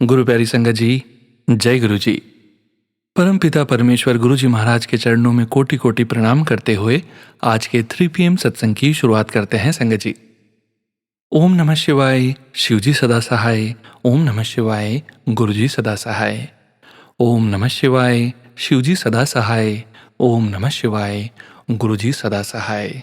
गुरु प्यारी संगत जी, जय गुरु जी। परम पिता परमेश्वर गुरु जी महाराज के चरणों में कोटि कोटि प्रणाम करते हुए आज के 3 PM सत्संग की शुरुआत करते हैं संगत जी। ओम नमः शिवाय, शिव जी सदा सहाय। ओम नमः शिवाय, गुरु जी सदा सहाय। ओम नमः शिवाय, शिव जी सदा सहाय। ओम नमः शिवाय, गुरु जी सदा सहाय।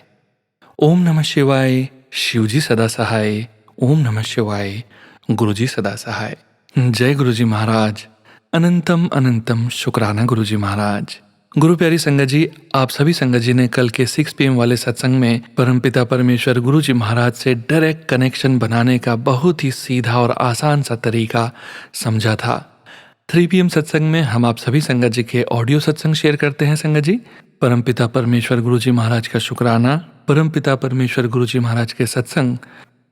ओम नमः शिवाय, शिव जी सदा सहाय। ओम नमः शिवाय, गुरु जी सदा सहाय। जय गुरु जी महाराज। अनंतम अनंतम शुक्राना गुरु जी महाराज। गुरु प्यारी संगत जी, आप सभी संगत जी ने कल के 6 PM वाले सत्संग में परमपिता परमेश्वर गुरु जी महाराज से डायरेक्ट कनेक्शन बनाने का बहुत ही सीधा और आसान सा तरीका समझा था। 3 PM सत्संग में हम आप सभी संगत जी के ऑडियो सत्संग शेयर करते हैं संगत जी। परमपिता परमेश्वर गुरु जी महाराज का शुक्राना, परमपिता परमेश्वर गुरु जी महाराज के सत्संग,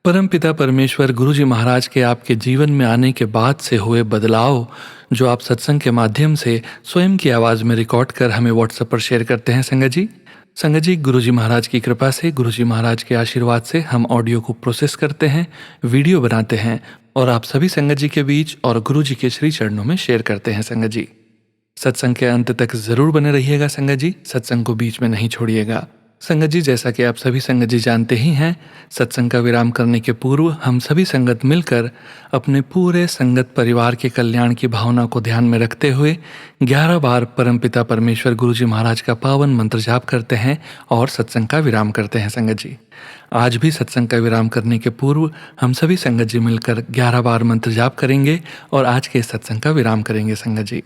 परमपिता परमेश्वर गुरु जी महाराज के आपके जीवन में आने के बाद से हुए बदलाव जो आप सत्संग के माध्यम से स्वयं की आवाज़ में रिकॉर्ड कर हमें व्हाट्सएप पर शेयर करते हैं संगत जी। संगत जी, गुरु जी महाराज की कृपा से, गुरु जी महाराज के आशीर्वाद से हम ऑडियो को प्रोसेस करते हैं, वीडियो बनाते हैं और आप सभी संगत जी के बीच और गुरु जी के श्री चरणों में शेयर करते हैं संगत जी। सत्संग के अंत तक जरूर बने रहिएगा संगत जी, सत्संग को बीच में नहीं छोड़िएगा। संगत जी, जैसा कि आप सभी संगत जी जानते ही हैं, सत्संग का विराम करने के पूर्व हम सभी संगत मिलकर अपने पूरे संगत परिवार के कल्याण की भावना को ध्यान में रखते हुए 11 बार परमपिता परमेश्वर गुरु जी महाराज का पावन मंत्र जाप करते हैं और सत्संग का विराम करते हैं संगत जी। आज भी सत्संग का विराम करने के पूर्व हम सभी संगत जी मिलकर 11 बार मंत्र जाप करेंगे और आज के सत्संग का विराम करेंगे संगत जी।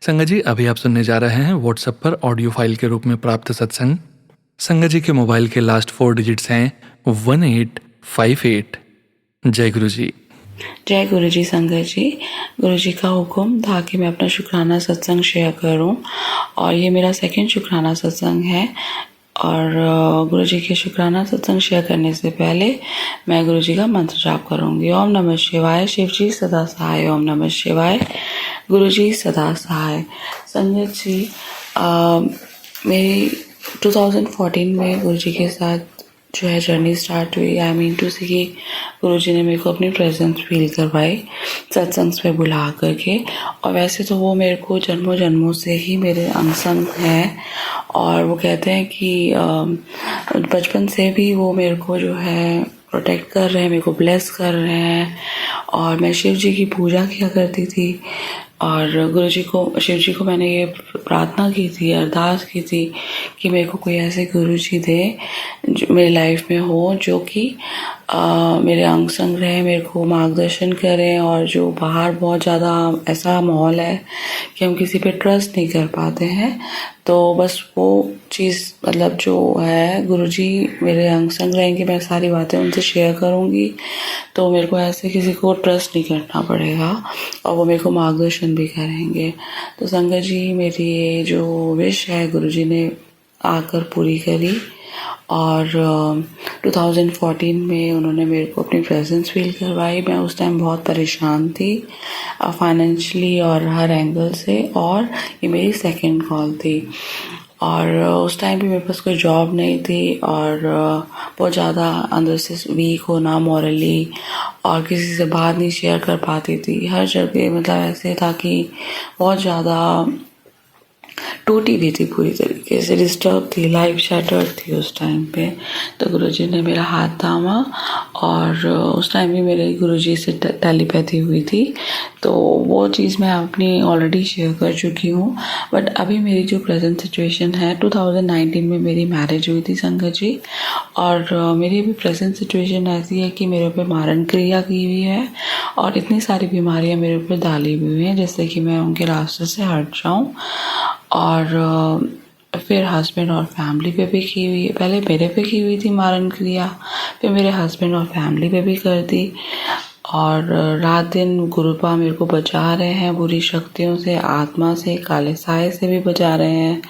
संगत जी, अभी आप सुनने जा रहे हैं व्हाट्सएप पर ऑडियो फाइल के रूप में प्राप्त सत्संग। संगत जी के मोबाइल के लास्ट 4 डिजिट्स हैं 1858। जय गुरु जी। जय गुरु जी। संगत जी, गुरु जी का हुक्म था कि मैं अपना शुक्राना सत्संग शेयर करूं और ये मेरा सेकंड शुक्राना सत्संग है। और गुरु जी के शुक्राना सत्संग शेयर करने से पहले मैं गुरु जी का मंत्र जाप करूंगी। ओम नमः शिवाय, शिव जी सदा सहाय। ओम नमः शिवाय, गुरु जी सदा सहाय। संगत जी, मेरी 2014 में गुरु जी के साथ जो है जर्नी स्टार्ट हुई। आई मीन टू से कि गुरु जी ने मेरे को अपनी प्रेजेंस फील करवाई सत्संग पे बुला करके। और वैसे तो वो मेरे को जन्मों जन्मों से ही मेरे अंग संग हैं और वो कहते हैं कि बचपन से भी वो मेरे को जो है प्रोटेक्ट कर रहे हैं, मेरे को ब्लेस कर रहे हैं। और मैं शिव जी की पूजा किया करती थी और शिव जी को मैंने ये प्रार्थना की थी, अरदास की थी कि मेरे को कोई ऐसे गुरु जी दे जो मेरी लाइफ में हो, जो कि मेरे अंग संग रहे, मेरे को मार्गदर्शन करें। और जो बाहर बहुत ज़्यादा ऐसा माहौल है कि हम किसी पे ट्रस्ट नहीं कर पाते हैं, तो बस वो चीज़ मतलब जो है गुरु जी मेरे अंग संग रहेंगे, मैं सारी बातें उनसे शेयर करूँगी तो मेरे को ऐसे किसी को ट्रस्ट नहीं करना पड़ेगा और वो मेरे को मार्गदर्शन भी करेंगे। तो संगत जी, मेरी ये जो विश है गुरु जी ने आकर पूरी करी और 2014 में उन्होंने मेरे को अपनी प्रेजेंस फील करवाई। मैं उस टाइम बहुत परेशान थी फाइनेंशियली और हर एंगल से, और ये मेरी सेकंड कॉल थी। और उस टाइम भी मेरे पास कोई जॉब नहीं थी और बहुत ज़्यादा अंदर से वीक होना मॉरली, और किसी से बात नहीं शेयर कर पाती थी। हर जगह मतलब ऐसे था कि बहुत ज़्यादा टूटी हुई थी, पूरी तरीके से डिस्टर्ब थी, लाइफ शैटर्ड थी उस टाइम पे। तो गुरुजी ने मेरा हाथ थामा और उस टाइम भी मेरे गुरुजी से टेलीपैथी हुई थी। तो वो चीज़ मैं अपनी ऑलरेडी शेयर कर चुकी हूँ। बट अभी मेरी जो प्रेजेंट सिचुएशन है, 2019 में मेरी मैरिज हुई थी संगत जी, और मेरी भी प्रेजेंट सिचुएशन ऐसी है कि मेरे ऊपर मारण क्रिया की हुई है और इतनी सारी बीमारियाँ मेरे ऊपर डाली हुई हैं जैसे कि मैं उनके रास्ते से हट जाऊँ। और फिर हस्बैंड और फैमिली पे भी की हुई है। पहले मेरे पे की हुई थी मारण क्रिया, फिर मेरे हस्बैंड और फैमिली पे भी कर दी। और रात दिन गुरुपा मेरे को बचा रहे हैं बुरी शक्तियों से, आत्मा से, काले साए से भी बचा रहे हैं।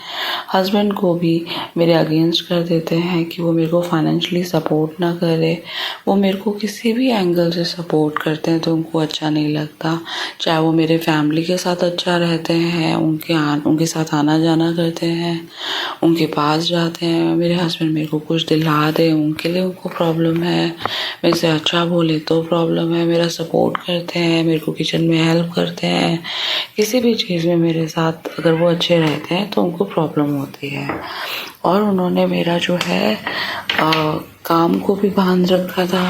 हस्बैंड को भी मेरे अगेंस्ट कर देते हैं कि वो मेरे को फाइनेंशियली सपोर्ट ना करे। वो मेरे को किसी भी एंगल से सपोर्ट करते हैं तो उनको अच्छा नहीं लगता, चाहे वो मेरे फैमिली के साथ अच्छा रहते हैं, उनके साथ आना जाना करते हैं, उनके पास जाते हैं। मेरे हस्बैंड मेरे को कुछ दिला दे, उनके लिए उनको प्रॉब्लम है। मेरे से अच्छा बोले तो प्रॉब्लम है, मेरा सपोर्ट करते हैं, मेरे को किचन में हेल्प करते हैं, किसी भी चीज़ में मेरे साथ अगर वो अच्छे रहते हैं तो उनको प्रॉब्लम होती है। और उन्होंने मेरा जो है काम को भी बांध रखा था।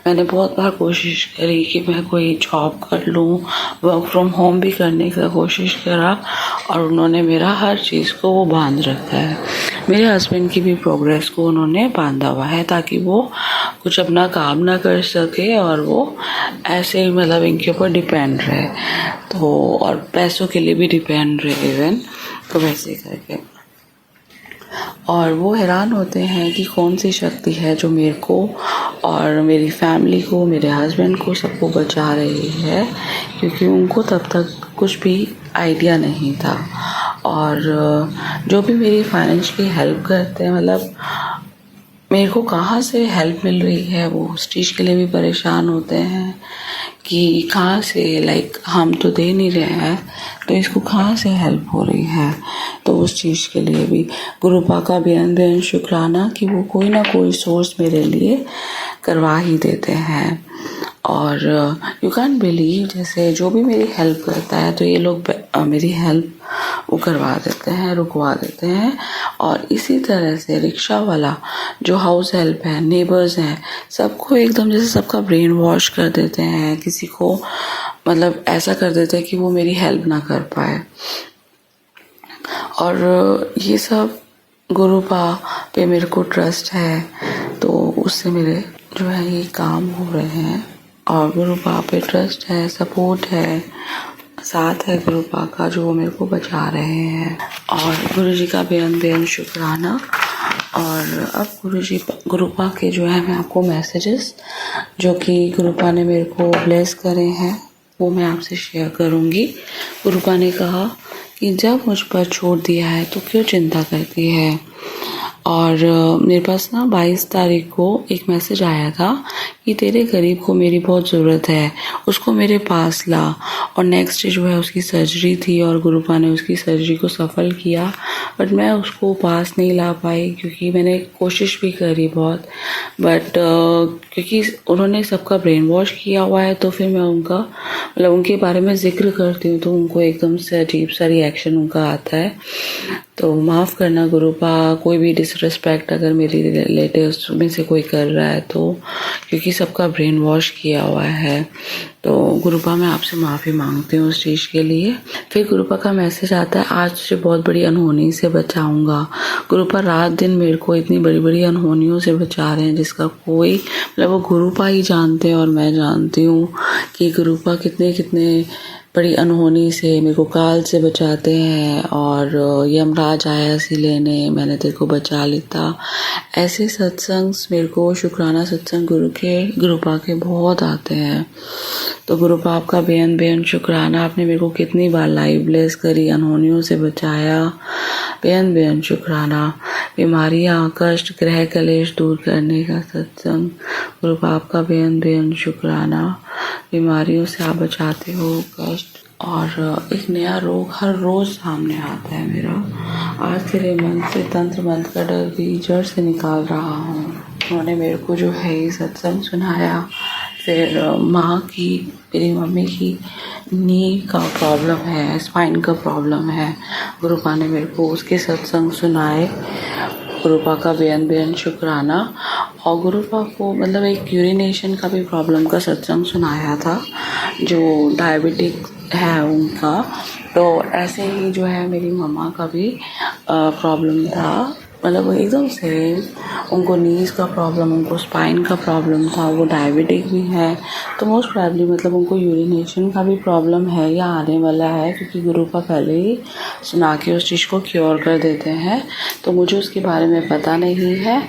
मैंने बहुत बार कोशिश करी कि मैं कोई जॉब कर लूँ, वर्क फ्रॉम होम भी करने का कोशिश करा, और उन्होंने मेरा हर चीज़ को वो बांध रखा है। मेरे हस्बैंड की भी प्रोग्रेस को उन्होंने बांधा हुआ है ताकि वो कुछ अपना काम ना कर सके और वो ऐसे ही मतलब इनके ऊपर डिपेंड रहे, तो और पैसों के लिए भी डिपेंड रहे इवन, तो वैसे करके। और वो हैरान होते हैं कि कौन सी शक्ति है जो मेरे को और मेरी फैमिली को, मेरे हस्बैंड को, सबको बचा रही है, क्योंकि उनको तब तक कुछ भी आइडिया नहीं था। और जो भी मेरी फाइनेंशियली हेल्प करते हैं, मतलब मेरे को कहाँ से हेल्प मिल रही है, वो उस चीज़ के लिए भी परेशान होते हैं कि कहाँ से, लाइक हम तो दे नहीं रहे हैं तो इसको कहाँ से हेल्प हो रही है। तो उस चीज़ के लिए भी गुरुपा का बेहद बेहद शुक्राना कि वो कोई ना कोई सोर्स मेरे लिए करवा ही देते हैं। और यू कैन बिलीव, जैसे जो भी मेरी हेल्प करता है तो ये लोग मेरी हेल्प वो करवा देते हैं, रुकवा देते हैं। और इसी तरह से रिक्शा वाला, जो हाउस हेल्प है, नेबर्स हैं, सबको एकदम जैसे सबका ब्रेन वॉश कर देते हैं, किसी को मतलब ऐसा कर देते हैं कि वो मेरी हेल्प ना कर पाए। और ये सब गुरुपा पे मेरे को ट्रस्ट है, तो उससे मेरे जो है ये काम हो रहे हैं। और गुरुपा पे ट्रस्ट है, सपोर्ट है, साथ है गुरुपा का, जो मेरे को बचा रहे हैं। और गुरुजी का बेहद बेहद शुक्राना। और अब गुरुपा के जो है मैं आपको मैसेजेस जो कि गुरुपा ने मेरे को ब्लेस करे हैं वो मैं आपसे शेयर करूँगी। गुरुपा ने कहा कि जब मुझ पर छोड़ दिया है तो क्यों चिंता करती है। और मेरे पास ना 22 तारीख को एक मैसेज आया था कि तेरे गरीब को मेरी बहुत ज़रूरत है, उसको मेरे पास ला। और नेक्स्ट डे जो है उसकी सर्जरी थी और गुरुपा ने उसकी सर्जरी को सफल किया, बट मैं उसको पास नहीं ला पाई क्योंकि मैंने कोशिश भी करी बहुत, बट क्योंकि उन्होंने सबका ब्रेन वॉश किया हुआ है तो फिर मैं उनका मतलब उनके बारे में ज़िक्र करती हूँ तो उनको एकदम से अजीब सा रिएक्शन उनका आता है। तो माफ़ करना गुरुपा, कोई भी डिसरिस्पेक्ट अगर मेरी रिलेटिव्स में से कोई कर रहा है तो, क्योंकि सबका ब्रेन वॉश किया हुआ है। तो गुरुपा मैं आपसे माफ़ी मांगती हूँ उस चीज़ के लिए। फिर गुरुपा का मैसेज आता है, आज तुझे बहुत बड़ी अनहोनी से बचाऊंगा। गुरुपा रात दिन मेरे को इतनी बड़ी बड़ी अनहोनियों से बचा रहे हैं जिसका कोई मतलब वो गुरुपा ही जानते हैं और मैं जानती हूँ कि गुरुपा कितने कितने बड़ी अनहोनी से मेरे को काल से बचाते हैं। और यमराज आया सी लेने, मैंने तेरे को बचा लेता। ऐसे सत्संग मेरे को शुक्राना सत्संग गुरुपा के बहुत आते हैं। तो गुरुपा आपका बेहद बेहद शुक्राना, आपने मेरे को कितनी बार लाइव ब्लेस करी, अनहोनियों से बचाया, बेहद बेहद शुक्राना। बीमारियाँ, कष्ट, ग्रह कलेश दूर करने का सत्संग, गुरुपा आपका बेहद बेहद शुक्राना। बीमारियों से आप बचाते हो, कष्ट, और एक नया रोग हर रोज़ सामने आता है मेरा। आज तेरे मन से तंत्र मंत्र का डर भी जड़ से निकाल रहा हूँ। उन्होंने मेरे को जो है ये सत्संग सुनाया। फिर माँ की, मेरी मम्मी की नी का प्रॉब्लम है, स्पाइन का प्रॉब्लम है, गुरुपा ने मेरे को उसके सत्संग सुनाए। गुरुपा का बेहद बेहद शुक्राना। और गुरुपा को मतलब एक यूरिनेशन का भी प्रॉब्लम का सत्संग सुनाया था, जो डायबिटिक है उनका। तो ऐसे ही जो है मेरी मम्मा का भी प्रॉब्लम था, मतलब एकदम से उनको नीज का प्रॉब्लम, उनको स्पाइन का प्रॉब्लम था, वो डायबिटिक भी है। तो मोस्ट प्रॉब्ली मतलब उनको यूरिनेशन का भी प्रॉब्लम है या आने वाला है, क्योंकि गुरुपा पहले ही सुना के उस चीज़ को क्योर कर देते हैं। तो मुझे उसके बारे में पता नहीं है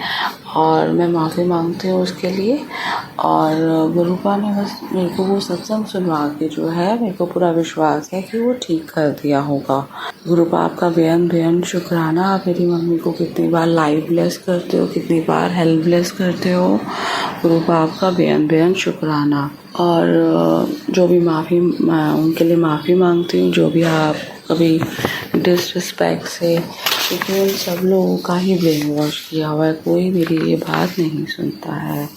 और मैं माफ़ी मांगती हूँ उसके लिए। और गुरुपा ने बस मेरे को वो सत्संग सुनवा के जो है मेरे को पूरा विश्वास है कि वो ठीक कर दिया होगा। गुरुपा आपका बेहद बेहद शुक्राना। आप मेरी मम्मी को कितनी बार लाइव ब्लेस करते हो, कितनी बार हेल्प ब्लेस करते हो, गुरुपा आपका बेहद बेहद शुक्राना। और जो भी माफ़ी उनके लिए माफ़ी मांगती हूँ, जो भी आप कभी डिसरिस्पेक्ट से, क्योंकि उन सब लोगों का ही ब्रेन वॉश किया हुआ है, कोई मेरी ये बात नहीं सुनता है।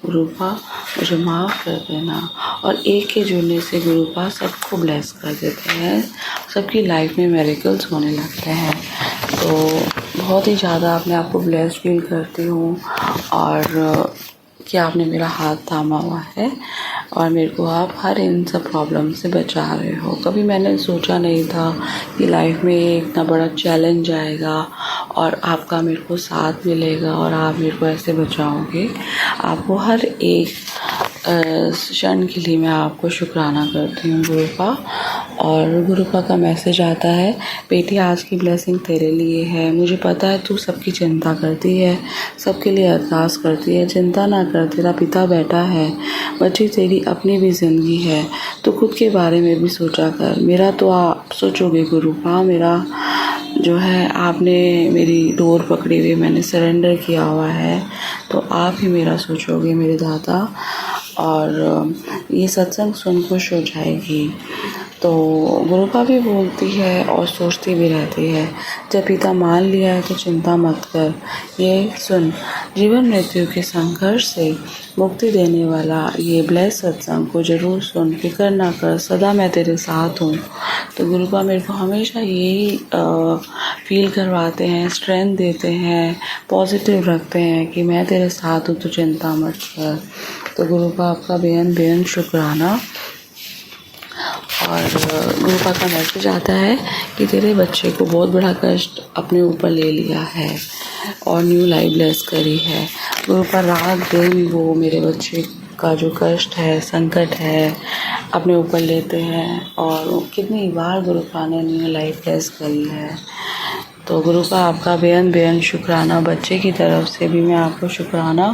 गुरुपा मुझे माफ़ कर देना। और एक के जुड़ने से गुरुपा सबको ब्लेस कर देते हैं, सबकी लाइफ में मिरेकल्स होने लगते हैं। तो बहुत ही ज़्यादा अपने आप को ब्लेस फील करती हूँ और कि आपने मेरा हाथ थामा हुआ है और मेरे को आप हर इन सब प्रॉब्लम से बचा रहे हो। कभी मैंने सोचा नहीं था कि लाइफ में इतना बड़ा चैलेंज आएगा और आपका मेरे को साथ मिलेगा और आप मेरे को ऐसे बचाओगे। आपको हर एक क्षण के लिए मैं आपको शुक्राना करती हूँ गुरुपा। और गुरुपा का मैसेज आता है, बेटी आज की ब्लेसिंग तेरे लिए है। मुझे पता है तू सबकी चिंता करती है, सबके लिए अरदास करती है। चिंता ना कर, तेरा पिता बैठा है। बच्ची तेरी अपनी भी ज़िंदगी है, तो खुद के बारे में भी सोचा कर। मेरा तो आप सोचोगे गुरुपा, मेरा जो है आपने मेरी डोर पकड़ी हुई, मैंने सरेंडर किया हुआ है, तो आप ही मेरा सोचोगे मेरे दादा। और ये सत्संग सुन खुश हो जाएगी। तो गुरुपा भी बोलती है और सोचती भी रहती है, जब पिता मान लिया है तो चिंता मत कर। ये सुन, जीवन मृत्यु के संघर्ष से मुक्ति देने वाला ये ब्लेस सत्संग को ज़रूर सुन, फिक्र ना कर, सदा मैं तेरे साथ हूँ। तो गुरुपा मेरे को हमेशा यही फील करवाते हैं, स्ट्रेंथ देते हैं, पॉजिटिव रखते हैं कि मैं तेरे साथ हूँ तो चिंता मत कर। तो गुरुपा आपका बेहद बेहद शुक्राना। और गुरुपा का मैसेज आता है कि तेरे बच्चे को बहुत बड़ा कष्ट अपने ऊपर ले लिया है और न्यू लाइफ ब्लेस करी है। गुरुपा रात दिन वो मेरे बच्चे का जो कष्ट है, संकट है, अपने ऊपर लेते हैं और कितनी बार गुरुपा ने न्यू लाइफ ब्लेस करी है। तो गुरुपा आपका बेहद बेहद शुक्राना। बच्चे की तरफ से भी मैं आपको शुक्राना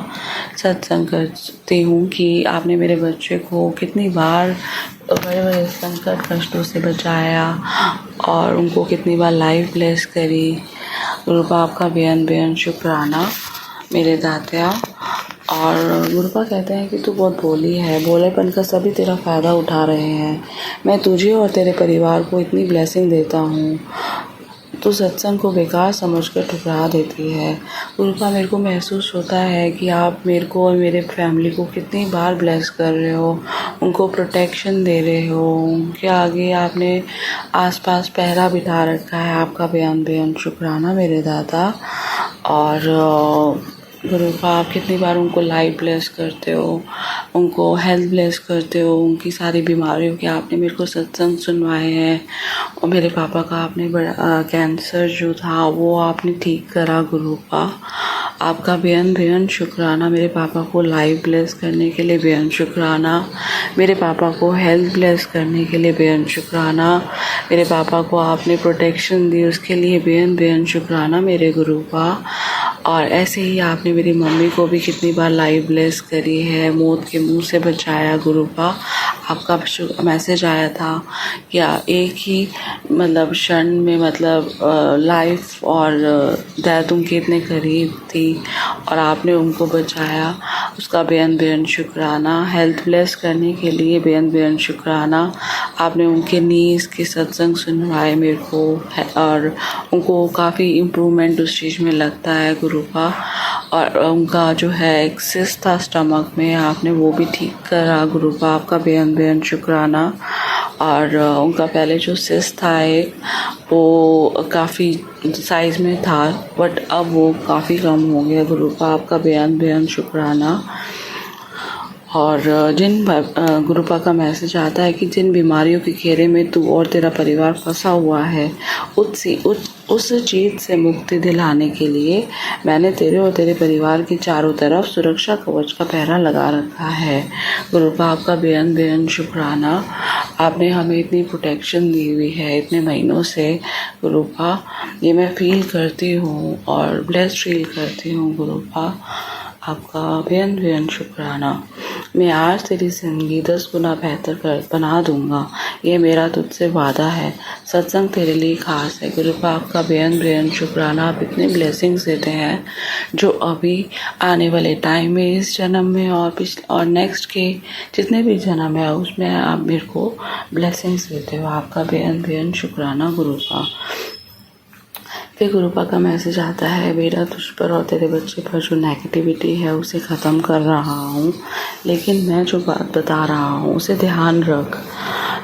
सत्संग करती हूँ कि आपने मेरे बच्चे को कितनी बार बड़े बड़े संकट कष्टों से बचाया और उनको कितनी बार लाइफ ब्लेस करी। गुरुपा आपका बेहद बेहद शुक्राना मेरे दातिया। और गुरुपा कहते हैं कि तू बहुत भोली है, भोलेपन का सभी तेरा फ़ायदा उठा रहे हैं। मैं तुझे और तेरे परिवार को इतनी ब्लेसिंग देता हूँ, तो सत्संग को बेकार समझकर ठुकरा देती है। गुरुपा मेरे को महसूस होता है कि आप मेरे को और मेरे फैमिली को कितनी बार ब्लेस कर रहे हो, उनको प्रोटेक्शन दे रहे हो, उनके आगे आपने आसपास पहरा बिठा रखा है। आपका बेहद बेहद शुक्राना मेरे दादा। और गुरुपा आप कितनी बार उनको लाइफ ब्लेस करते हो, उनको हेल्थ ब्लेस करते हो, उनकी सारी बीमारियों के आपने मेरे को सत्संग सुनवाए हैं। और मेरे पापा का आपने बड़ा कैंसर जो था वो आपने ठीक करा गुरुपा। आपका बेहद बेहद शुक्राना। मेरे पापा को लाइफ ब्लेस करने के लिए बेहद शुक्राना। मेरे पापा को हेल्थ ब्लेस करने के लिए बेहद शुक्राना। मेरे पापा को आपने प्रोटेक्शन दी उसके लिए बेहद बेहद शुक्राना मेरे गुरुपा। और ऐसे ही आपने मेरी मम्मी को भी कितनी बार लाइफ ब्लेस करी है, मौत के मुंह से बचाया गुरुपा। आपका मैसेज आया था कि एक ही मतलब क्षण में मतलब लाइफ और डेथ उनके इतने करीब थी और आपने उनको बचाया, उसका बेहद बेहद शुक्राना। हेल्थ ब्लेस करने के लिए बेहद बेहद शुक्राना। आपने उनके नीज़ के सत्संग सुनवाए मेरे को और उनको काफ़ी इम्प्रूवमेंट उस चीज़ में लगता है गुरुपा। और उनका जो है एक सिस्ट था स्टमक में, आपने वो भी ठीक करा गुरुपा। आपका बेहद बेहद शुक्राना। और उनका पहले जो सिस्ट था एक, वो काफ़ी साइज़ में था बट अब वो काफ़ी कम हो गया गुरुपा। आपका बेहद बेहद शुक्राना। और जिन गुरुपा का मैसेज आता है कि जिन बीमारियों के घेरे में तू और तेरा परिवार फंसा हुआ है, उस चीज़ से मुक्ति दिलाने के लिए मैंने तेरे और तेरे परिवार के चारों तरफ सुरक्षा कवच का पहरा लगा रखा है गुरुपा। आपका बेहद बेहद शुक्राना। आपने हमें इतनी प्रोटेक्शन दी हुई है इतने महीनों से गुरुपा, ये मैं फील करती हूँ और ब्लेस्ड फील करती हूँ गुरुपा। आपका बेहद बेहद शुक्राना। मैं आज तेरी ज़िंदगी 10 गुना बेहतर बना दूँगा, ये मेरा तुझसे वादा है। सत्संग तेरे लिए ख़ास है गुरुपा। आपका बेहद बेहद शुक्राना। आप इतने ब्लेसिंग्स देते हैं जो अभी आने वाले टाइम में, इस जन्म में और नेक्स्ट के जितने भी जन्म है उसमें आप मेरे को ब्लेसिंग्स देते हो। आपका बेहद बेहद शुक्राना गुरुपा। फिर गुरुपा का मैसेज आता है, बेटा तुझ पर और तेरे बच्चे पर जो नेगेटिविटी है उसे ख़त्म कर रहा हूँ, लेकिन मैं जो बात बता रहा हूँ उसे ध्यान रख।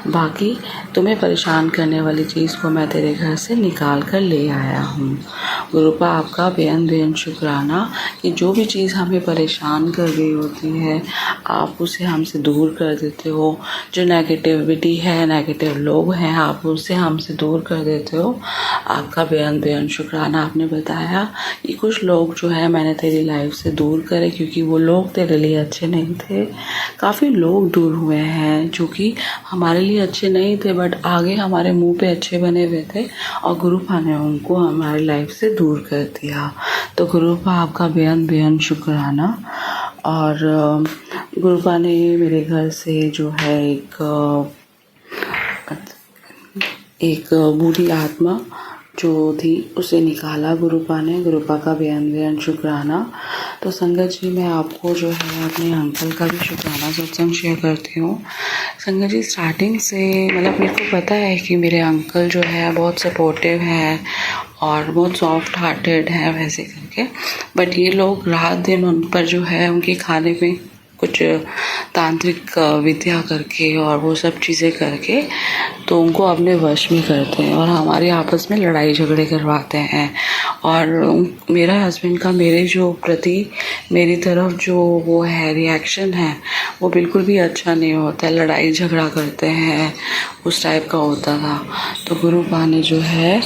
बाकी तुम्हें परेशान करने वाली चीज़ को मैं तेरे घर से निकाल कर ले आया हूँ। गुरुपा आपका बेअंत शुक्राना कि जो भी चीज़ हमें परेशान कर रही होती है आप उसे हमसे दूर कर देते हो। जो नेगेटिविटी है, नेगेटिव लोग हैं, आप उससे हमसे दूर कर देते हो। आपका बेअंत शुक्राना। आपने बताया कि कुछ लोग जो है मैंने तेरी लाइफ से दूर करे क्योंकि वो लोग तेरे लिए अच्छे नहीं थे। काफ़ी लोग दूर हुए हैं जो कि हमारे लिए अच्छे नहीं थे बट आगे हमारे मुंह पे अच्छे बने हुए थे और गुरुपा ने उनको हमारी लाइफ से दूर कर दिया। तो गुरुपा आपका बेअंत शुक्राना। और गुरुपा ने मेरे घर से जो है एक बूढ़ी आत्मा जो थी उसे निकाला गुरुपा ने। गुरुपा का बेअंत शुक्राना। तो संगत जी मैं आपको जो है अपने अंकल का भी शुक्राना सत्संग शेयर करती हूँ। संगत जी स्टार्टिंग से मतलब मेरे को पता है कि मेरे अंकल जो है बहुत सपोर्टिव हैं और बहुत सॉफ्ट हार्टेड है वैसे करके, बट ये लोग रात दिन उन पर जो है उनके खाने में कुछ तांत्रिक विद्या करके और वो सब चीज़ें करके तो उनको अपने वश में करते हैं और हमारे आपस में लड़ाई झगड़े करवाते हैं। और मेरा हस्बैंड का मेरे जो प्रति मेरी तरफ जो वो है रिएक्शन है वो बिल्कुल भी अच्छा नहीं होता है, लड़ाई झगड़ा करते हैं उस टाइप का होता था। तो गुरुपा ने जो है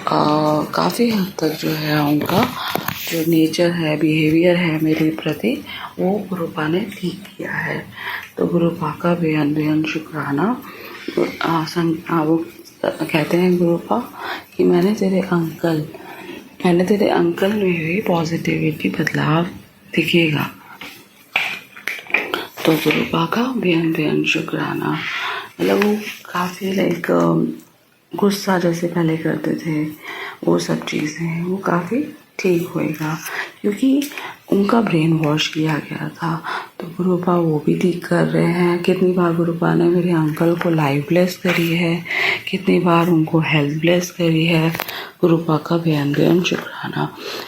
काफ़ी हद तक जो है उनका जो नेचर है, बिहेवियर है मेरे प्रति वो गुरुपा ने ठीक किया है। तो गुरुपा का बेअंत शुक्राना। वो कहते हैं गुरुपा कि मैंने तेरे अंकल में भी पॉजिटिविटी बदलाव दिखेगा। तो गुरुपा का बेअंत शुक्राना। मतलब वो काफ़ी लाइक गुस्सा जैसे पहले करते थे वो सब चीज़ें वो काफ़ी ठीक होएगा क्योंकि उनका ब्रेन वॉश किया गया था। तो गुरुपा वो भी ठीक कर रहे हैं। कितनी बार गुरुपा ने मेरे अंकल को लाइफ ब्लेस करी है, कितनी बार उनको हेल्थ ब्लेस करी है। गुरुपा का बेअंत शुक्राना।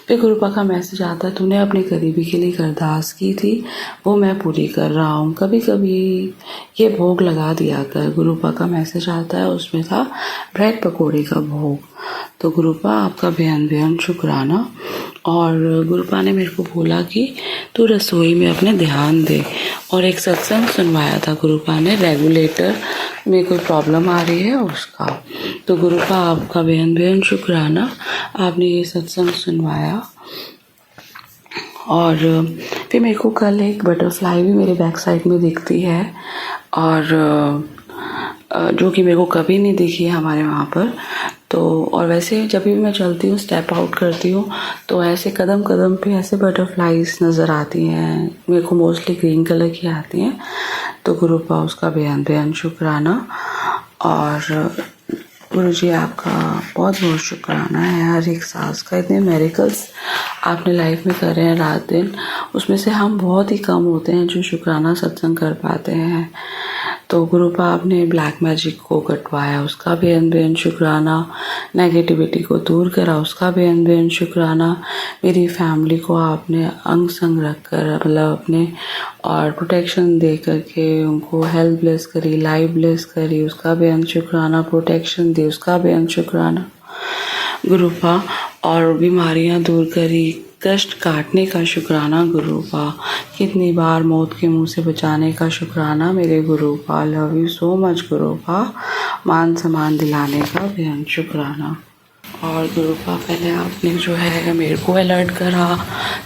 फिर गुरुपा का मैसेज आता है, तूने अपने करीबी के लिए अरदास की थी वो मैं पूरी कर रहा हूँ, कभी कभी ये भोग लगा दिया कर। गुरुपा का मैसेज आता है, उसमें था ब्रेड पकौड़े का भोग। तो गुरुपा आपका बेअंत शुक्राना। और गुरुपा ने मेरे को बोला कि तू रसोई में अपने ध्यान दे और एक सत्संग सुनवाया था गुरुपा ने, रेगुलेटर में कोई प्रॉब्लम आ रही है उसका। तो गुरुपा आपका बेअंत शुक्राना, आपने ये सत्संग सुनवाया। और फिर मेरे को कल एक बटरफ्लाई भी मेरे बैक साइड में दिखती है और जो कि मेरे को कभी नहीं दिखी है हमारे वहाँ पर। तो और वैसे जब भी मैं चलती हूँ, स्टेप आउट करती हूँ तो ऐसे कदम कदम पे ऐसे बटरफ्लाईज नज़र आती हैं, मेरे को मोस्टली ग्रीन कलर की आती हैं। तो गुरुपा उसका बेअंत शुक्राना। और गुरुजी आपका बहुत बहुत शुक्राना है हर एक सांस का। इतने मेरिकल्स आपने लाइफ में कर रहे हैं रात दिन, उसमें से हम बहुत ही कम होते हैं जो शुक्राना सत्संग कर पाते हैं। तो गुरुपा आपने ब्लैक मैजिक को कटवाया उसका बेअंत शुक्राना, नेगेटिविटी को दूर करा उसका बेअंत शुक्राना, मेरी फैमिली को आपने अंग संग रख कर मतलब अपने और प्रोटेक्शन दे करके उनको हेल्थ ब्लेस करी, लाइफ ब्लेस करी उसका बेअंत शुक्राना, प्रोटेक्शन दी उसका बेअंत शुक्राना गुरुपा। और बीमारियां दूर करी, कष्ट काटने का शुक्राना गुरुपा, कितनी बार मौत के मुंह से बचाने का शुक्राना मेरे गुरुपा। लव यू सो मच गुरुपा, मान सम्मान दिलाने का बेअंत शुक्राना। और गुरुपा पहले आपने जो है मेरे को अलर्ट करा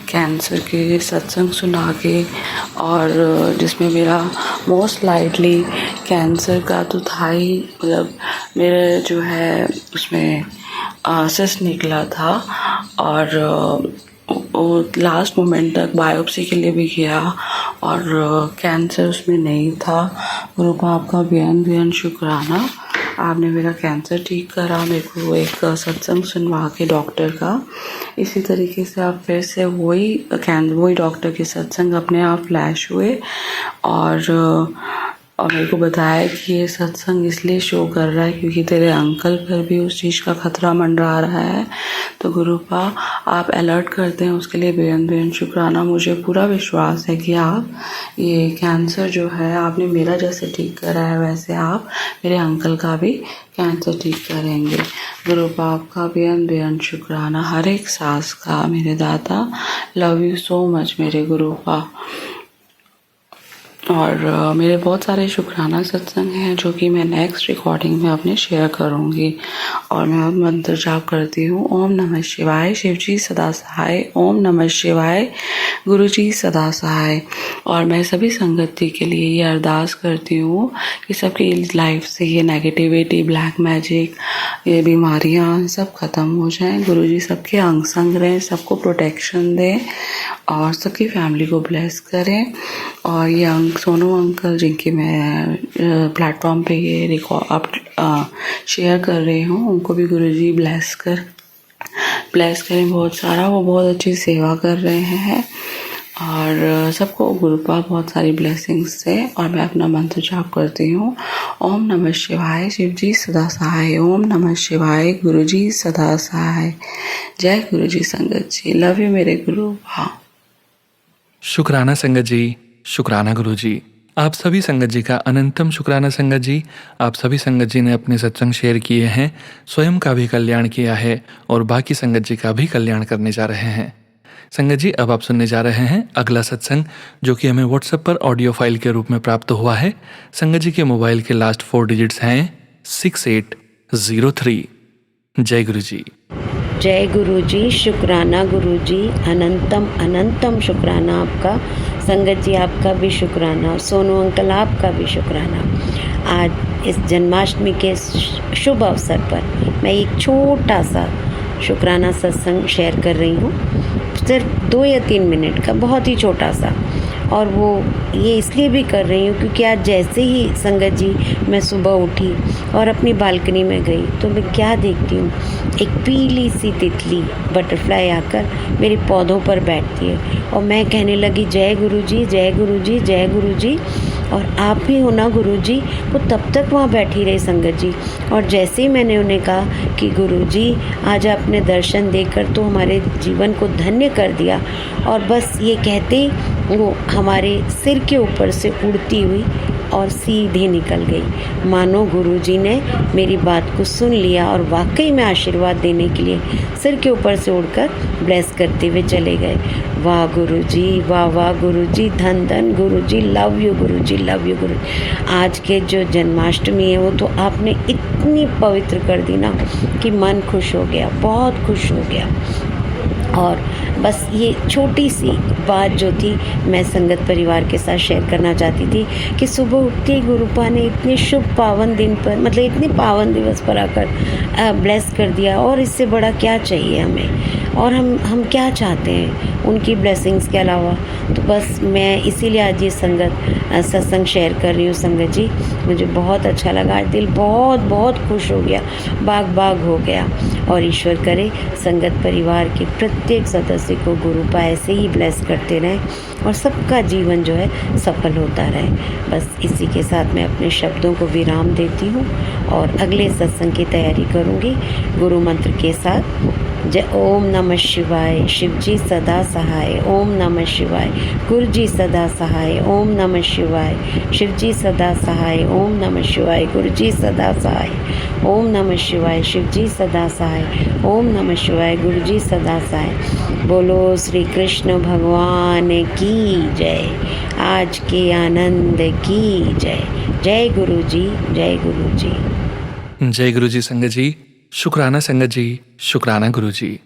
कैंसर के सत्संग सुना के, और जिसमें मेरा मोस्ट लाइटली कैंसर का तो था ही, मतलब मेरे जो है उसमें सिस्ट निकला था और वो लास्ट मोमेंट तक बायोप्सी के लिए भी गया और कैंसर उसमें नहीं था। गुरुपा आपका बेअंत शुक्राना, आपने मेरा कैंसर ठीक करा, मेरे को एक सत्संग सुनवा के डॉक्टर का। इसी तरीके से आप फिर से वही डॉक्टर के सत्संग अपने आप फ्लैश हुए और और मेरे को बताया कि ये सत्संग इसलिए शो कर रहा है क्योंकि तेरे अंकल पर भी उस चीज़ का खतरा मंडरा रहा है। तो गुरुपा आप अलर्ट करते हैं उसके लिए बेहद बेहद शुक्राना। मुझे पूरा विश्वास है कि आप ये कैंसर जो है आपने मेरा जैसे ठीक करा है वैसे आप मेरे अंकल का भी कैंसर ठीक करेंगे। गुरुपा आपका बेहद बेहद शुक्राना हर एक सांस का मेरे दादा। लव यू सो मच मेरे गुरुपा। और मेरे बहुत सारे शुक्राना सत्संग हैं जो कि मैं नेक्स्ट रिकॉर्डिंग में अपने शेयर करूँगी। और मैं अब मंत्र जाप करती हूँ। ओम नमः शिवाय, शिव जी सदा सहाय। ओम नमः शिवाय, गुरु जी सदा सहाय। और मैं सभी संगति के लिए ये अरदास करती हूँ कि सबकी लाइफ से ये नेगेटिविटी, ब्लैक मैजिक, ये बीमारियाँ सब ख़त्म हो जाएं। गुरु जी सबके अंग संग रहें, सबको प्रोटेक्शन दें और सबकी फैमिली को ब्लेस करें। और ये सोनू अंकल जिनकी मैं प्लेटफॉर्म पे ये रिकॉर्ड शेयर कर रही हूँ उनको भी गुरुजी ब्लेस करें बहुत सारा। वो बहुत अच्छी सेवा कर रहे हैं और सबको गुरुपा बहुत सारी ब्लेसिंग्स से। और मैं अपना मंत्र जाप करती हूँ। ओम नमः शिवाय, शिव जी सदा सहाय। ओम नमः शिवाय, गुरु जी सदा सहाय। जय गुरु जी संगत जी। लव यू मेरे गुरुपा। शुक्राना संगत जी, शुक्राना गुरु जी। आप सभी संगत जी का अनंतम शुक्राना संगत जी। आप सभी संगत जी ने अपने सत्संग शेयर किए हैं, स्वयं का भी कल्याण किया है और बाकी संगत जी का भी कल्याण करने जा रहे हैं। संगत जी अब आप सुनने जा रहे हैं अगला सत्संग जो कि हमें व्हाट्सएप पर ऑडियो फाइल के रूप में प्राप्त हुआ है। संगत जी के मोबाइल के लास्ट 4 डिजिट्स हैं 6803। जय गुरु जी। जय गुरु जी। शुक्राना गुरु जी, अनंतम अनंतम शुक्राना आपका। संगत जी आपका भी शुक्राना। सोनू अंकल आपका भी शुक्राना। आज इस जन्माष्टमी के शुभ अवसर पर मैं एक छोटा सा शुक्राना सत्संग शेयर कर रही हूँ, सिर्फ 2 या 3 मिनट का, बहुत ही छोटा सा। और वो ये इसलिए भी कर रही हूँ क्योंकि आज जैसे ही संगत जी मैं सुबह उठी और अपनी बालकनी में गई तो मैं क्या देखती हूँ, एक पीली सी तितली बटरफ्लाई आकर मेरे पौधों पर बैठती है और मैं कहने लगी जय गुरु जी, जय गुरु जी, जय गुरु जी। और आप भी हो ना गुरु जी। वो तब तक वहाँ बैठी रही संगत जी। और जैसे ही मैंने उन्हें कहा कि गुरु जी आज आपने दर्शन देकर तो हमारे जीवन को धन्य कर दिया, और बस ये कहते ही वो हमारे सिर के ऊपर से उड़ती हुई और सीधे निकल गई। मानो गुरुजी ने मेरी बात को सुन लिया और वाकई में आशीर्वाद देने के लिए सिर के ऊपर से उड़कर ब्लेस करते हुए चले गए। वाह गुरुजी, वाह वाह गुरुजी, धन धन गुरुजी, लव यू गुरुजी, लव यू गुरु। आज के जो जन्माष्टमी है वो तो आपने इतनी पवित्र कर दी ना कि मन खुश हो गया, बहुत खुश हो गया। और बस ये छोटी सी बात जो थी मैं संगत परिवार के साथ शेयर करना चाहती थी कि सुबह उठते ही गुरुपा ने इतने शुभ पावन दिन पर, मतलब इतने पावन दिवस पर आकर ब्लेस कर दिया। और इससे बड़ा क्या चाहिए हमें, और हम क्या चाहते हैं उनकी ब्लेसिंग्स के अलावा। तो बस मैं इसीलिए आज ये सत्संग शेयर कर रही हूँ संगत जी। मुझे बहुत अच्छा लगा, आज दिल बहुत बहुत खुश हो गया, बाग बाग हो गया। और ईश्वर करे संगत परिवार के प्रत्येक सदस्य को गुरुपा ऐसे ही ब्लेस करते रहें और सबका जीवन जो है सफल होता रहे। बस इसी के साथ मैं अपने शब्दों को विराम देती हूँ और अगले सत्संग की तैयारी करूँगी गुरु मंत्र के साथ। जय ओम नमः शिवाय, शिव जी सदा सहाय। ओम नमः शिवाय, गुरु जी सदा सहाय। ओम नमः शिवाय, शिव जी सदा सहाय। ओम नमः शिवाय, गुरु जी सदा सहाय। ओम नमः शिवाय, शिव जी सदा सहाय। ओम नमः शिवाय, गुरु जी सदा सहाय। बोलो श्री कृष्ण भगवान की जय, आज के आनंद की जय। जय गुरु जी, जय गुरु जी। जय गुरु जी संगत जी, शुक्राना संगत जी, शुक्राना गुरु जी।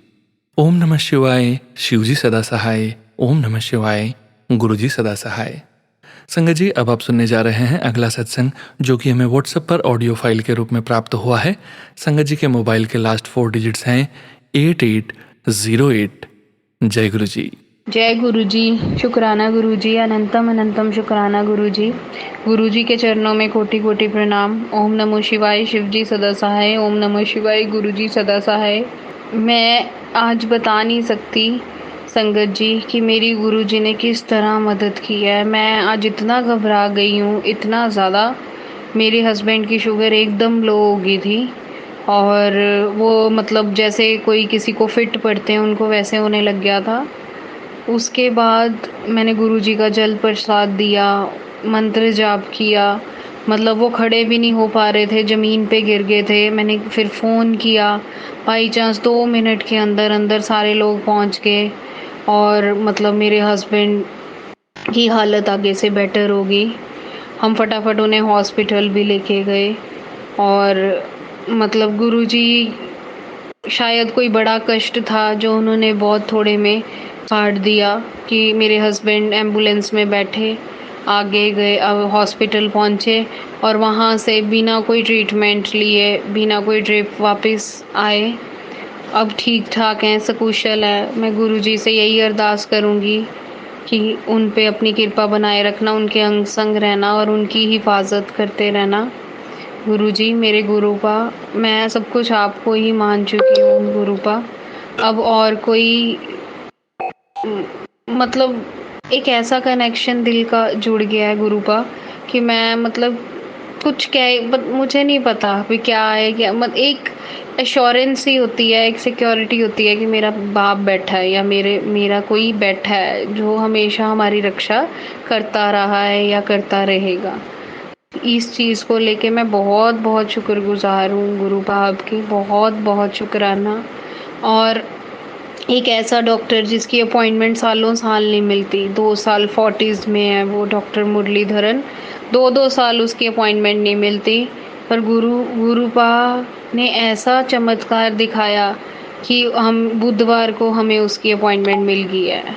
ओम नमः शिवाय, शिव जी सदा सहाय। ओम नमः शिवाय, गुरु जी सदा सहाय। संगत जी अब आप सुनने जा रहे हैं अगला सत्संग जो कि हमें व्हाट्सएप पर ऑडियो फाइल के रूप में प्राप्त हुआ है। संगत जी के मोबाइल के लास्ट 4 डिजिट्स हैं 8808। जय गुरु जी। जय गुरु जी। शुक्राना गुरु जी, अनंतम अनंतम शुक्राना गुरु जी। गुरु जी के चरणों में कोटि कोटि प्रणाम। ओम नमो शिवाय, शिव जी सदा सहाय। ओम नमो शिवाय, गुरु जी सदा सहाय। मैं आज बता नहीं सकती संगत जी कि मेरी गुरुजी ने किस तरह मदद की है। मैं आज इतना घबरा गई हूँ, इतना ज़्यादा। मेरे हस्बैंड की शुगर एकदम लो हो गई थी और वो मतलब जैसे कोई किसी को फिट पड़ते हैं उनको वैसे होने लग गया था। उसके बाद मैंने गुरुजी का जल प्रसाद दिया, मंत्र जाप किया, मतलब वो खड़े भी नहीं हो पा रहे थे, ज़मीन पे गिर गए थे। मैंने फिर फ़ोन किया, बाई चांस 2 मिनट के अंदर अंदर सारे लोग पहुंच गए और मतलब मेरे हस्बैंड की हालत आगे से बेटर हो गई। हम फटाफट उन्हें हॉस्पिटल भी लेके गए और मतलब गुरुजी शायद कोई बड़ा कष्ट था जो उन्होंने बहुत थोड़े में काट दिया कि मेरे हस्बैंड एम्बुलेंस में बैठे, आगे गए, अब हॉस्पिटल पहुँचे और वहाँ से बिना कोई ट्रीटमेंट लिए, बिना कोई ड्रिप वापस आए। अब ठीक ठाक हैं, सकुशल है। मैं गुरुजी से यही अरदास करूँगी कि उन पे अपनी कृपा बनाए रखना, उनके अंग संग रहना और उनकी हिफाजत करते रहना। गुरुजी मेरे गुरुपा, मैं सब कुछ आपको ही मान चुकी हूँ गुरुपा। अब और कोई मतलब एक ऐसा कनेक्शन दिल का जुड़ गया है गुरुपा कि मैं मतलब कुछ कह मुझे नहीं पता अभी क्या है क्या एक एश्योरेंस ही होती है, एक सिक्योरिटी होती है कि मेरा बाप बैठा है या मेरा कोई बैठा है जो हमेशा हमारी रक्षा करता रहा है या करता रहेगा। इस चीज़ को लेके मैं बहुत बहुत शुक्रगुज़ार हूँ गुरुपा आपकी, बहुत बहुत शुक्राना। और एक ऐसा डॉक्टर जिसकी अपॉइंटमेंट सालों साल नहीं मिलती, 2 साल 40s में है वो डॉक्टर मुरलीधरन, 2-2 साल उसकी अपॉइंटमेंट नहीं मिलती, पर गुरुपा ने ऐसा चमत्कार दिखाया कि हम बुधवार को हमें उसकी अपॉइंटमेंट मिल गई है,